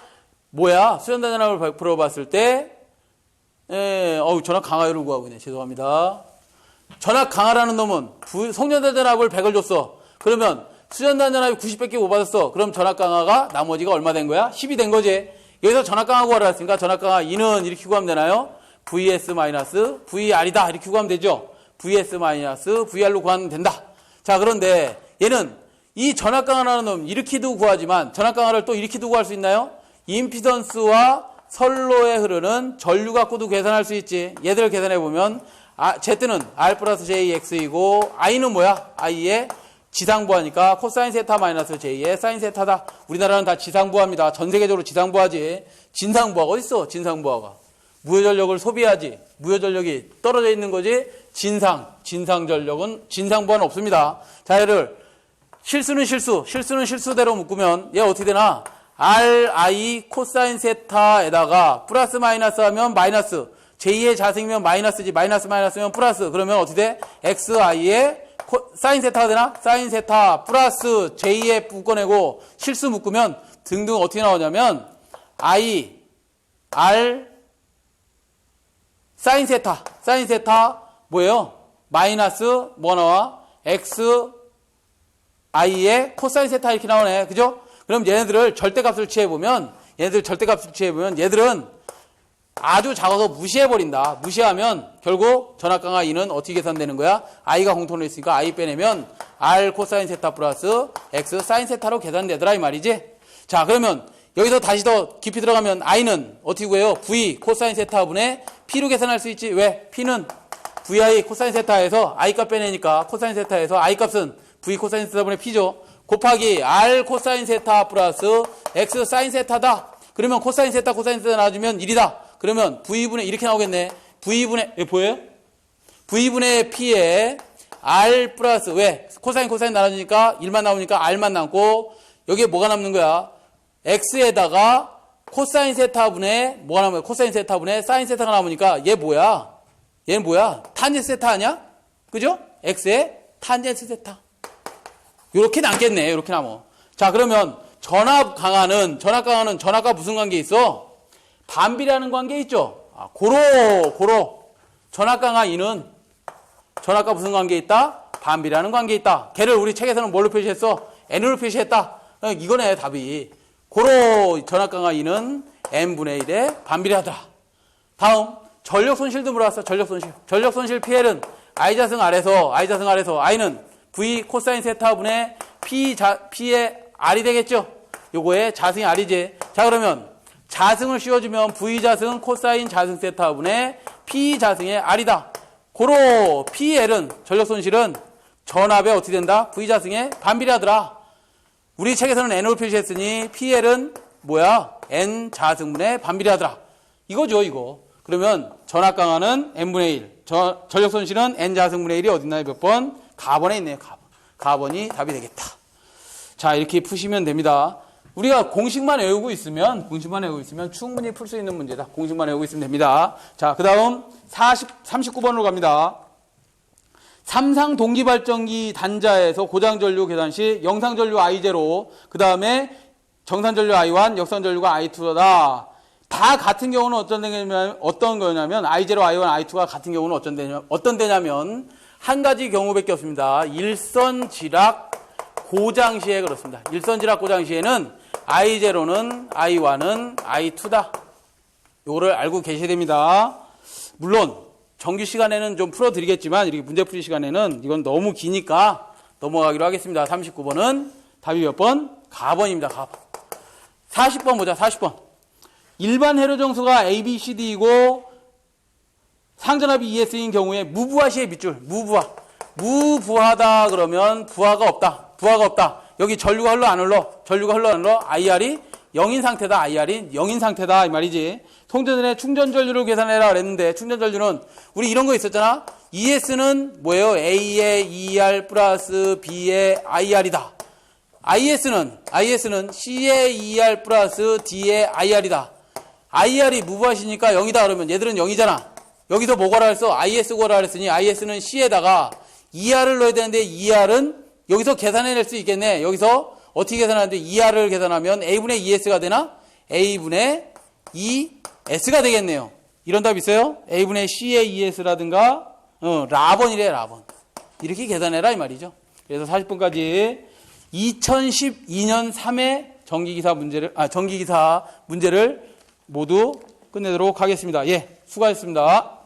뭐야? 수전단 전압을 100%로 봤을 때 전압 강화율을 구하고 있네. 죄송합니다. 전압 강화라는 놈은 송전단 전압을 100을 줬어. 그러면 수전단 전압이 90밖에 못 받았어. 그럼 전압 강화가 나머지가 얼마 된 거야? 10이 된 거지. 여기서 전압 강화 구하라 했으니까 전압 강화 2는 이렇게 구하면 되나요? VS-VR이다. 이렇게 구하면 되죠. VS-VR로 구하면 된다. 자, 그런데 얘는 이 전압 강화라는 놈 이렇게도 구하지만 전압 강화를 또 이렇게도 구할 수 있나요? 임피던스와 선로에 흐르는 전류 갖고도 계산할 수 있지. 얘들을 계산해 보면 Z는 R 플러스 JX이고 I는 뭐야? I의 지상부하니까 코사인 세타 마이너스 J의 사인 세타다. 우리나라는 다 지상부하입니다. 전 세계적으로 지상부하지. 진상부하가 어딨어? 진상부하가. 무효전력을 소비하지. 무효전력이 떨어져 있는 거지. 진상전력은 진상부하는 없습니다. 자, 얘를 실수는 실수대로 묶으면 얘 어떻게 되나? RI 코사인 세타에다가 플러스 마이너스 하면 마이너스, J의 자승이면 마이너스지, 마이너스면 플러스. 그러면 어떻게 돼? XI의 사인 세타가 되나? 사인 세타 플러스 J의 묶어내고 실수 묶으면 등등 어떻게 나오냐면 I, R, 사인 세타 뭐예요? 마이너스 뭐 나와? X, I의 코사인 세타 이렇게 나오네. 그죠? 그럼 얘네들을 절대값을 취해보면 얘들은 아주 작아서 무시해버린다. 무시하면 결국 전압 강화 2는 어떻게 계산되는 거야? I가 공통으로 있으니까 I 빼내면 R 코사인 세타 플러스 X 사인 세타로 계산되더라 이 말이지. 자, 그러면 여기서 다시 더 깊이 들어가면 I는 어떻게 구해요? V 코사인 세타분의 P로 계산할 수 있지. 왜? P는 VI 코사인 세타에서 I 값 빼내니까 코사인 세타에서 I 값은 V 코사인 세타분의 P죠. 곱하기 R 코사인 세타 플러스 X 사인 세타다. 그러면 코사인 세타 나와주면 1이다. 그러면 V분의 이렇게 나오겠네. V분의 보여요? V분의 P에 R 플러스 왜? 코사인 나눠지니까 1만 나오니까 R만 남고 여기에 뭐가 남는 거야? X에다가 코사인 세타분의 뭐가 남은 거야? 코사인 세타분의 사인 세타가 남으니까 얘 뭐야? 얘는 뭐야? 탄젠스 세타 아니야? 그죠? X의 탄젠스 세타. 요렇게 남겠네. 요렇게 남어. 자, 그러면 전압 강화는 전압과 무슨 관계 있어? 반비례하는 관계 있죠? 고로. 전압 강화 2는 전압과 무슨 관계 있다? 반비례하는 관계 있다. 걔를 우리 책에서는 뭘로 표시했어? N으로 표시했다. 이거네, 답이. 고로 전압 강화 2는 N분의 1에 반비례하더라. 다음, 전력 손실도 물어봤어. 전력 손실 PL은 I자승 아래서 I는 V 코사인 세타분의 P의 R이 되겠죠? 요거에 자승이 R이지. 자, 그러면 자승을 씌워주면 V자승 코사인 자승 세타분의 P자승의 R이다. 고로 PL은 전력 손실은 전압에 어떻게 된다? V자승에 반비례하더라. 우리 책에서는 N으로 표시했으니 PL은 뭐야? N 자승분의 반비례하더라. 이거죠, 이거. 그러면 전압 강화는 N분의 1, 전력 손실은 N 자승분의 1이 어딨나요? 몇 번? 가번에 있네요, 가번. 가번이 답이 되겠다. 자, 이렇게 푸시면 됩니다. 우리가 공식만 외우고 있으면 충분히 풀 수 있는 문제다. 공식만 외우고 있으면 됩니다. 자, 그 다음 39번으로 갑니다. 삼상 동기발전기 단자에서 고장전류 계산 시 영상전류 I0, 그 다음에 정산전류 I1, 역산전류가 I2다. 다 같은 경우는 어떤 거냐면 I0, I1, I2가 같은 경우는 어떤 데냐면 한 가지 경우밖에 없습니다. 일선지락 고장 시에 그렇습니다. 일선지락 고장 시에는 I0는 I1은 I2다. 요거를 알고 계셔야 됩니다. 물론 정규 시간에는 좀 풀어드리겠지만 이렇게 문제풀이 시간에는 이건 너무 기니까 넘어가기로 하겠습니다. 39번은 답이 몇 번? 가번입니다. 가번. 40번 보자. 40번. 일반 회로정수가 A, B, C, D이고 상전압이 ES인 경우에 무부하 시의 밑줄. 무부하다 그러면 부하가 없다. 여기 전류가 흘러 안 흘러? IR이 0인 상태다. IR이 0인 상태다. 이 말이지. 통전전에 충전 전류를 계산해라 그랬는데 충전 전류는 우리 이런 거 있었잖아. ES는 뭐예요? A의 ER 플러스 B의 IR이다. IS는 C의 ER 플러스 D의 IR이다. IR이 무부하시니까 0이다 그러면 얘들은 0이잖아. 여기서 뭐 구하라 했어? IS 구하라 했으니 IS는 C에다가 ER을 넣어야 되는데 ER은 여기서 계산해낼 수 있겠네. 여기서 어떻게 계산하는데 ER을 계산하면 A분의 ES가 되나? A분의 ES가 되겠네요. 이런 답 있어요? A분의 C의 ES라든가 라번이래. 라번. 이렇게 계산해라 이 말이죠. 그래서 40분까지 2012년 3회 전기기사 문제를 모두 끝내도록 하겠습니다. 예, 수고하셨습니다.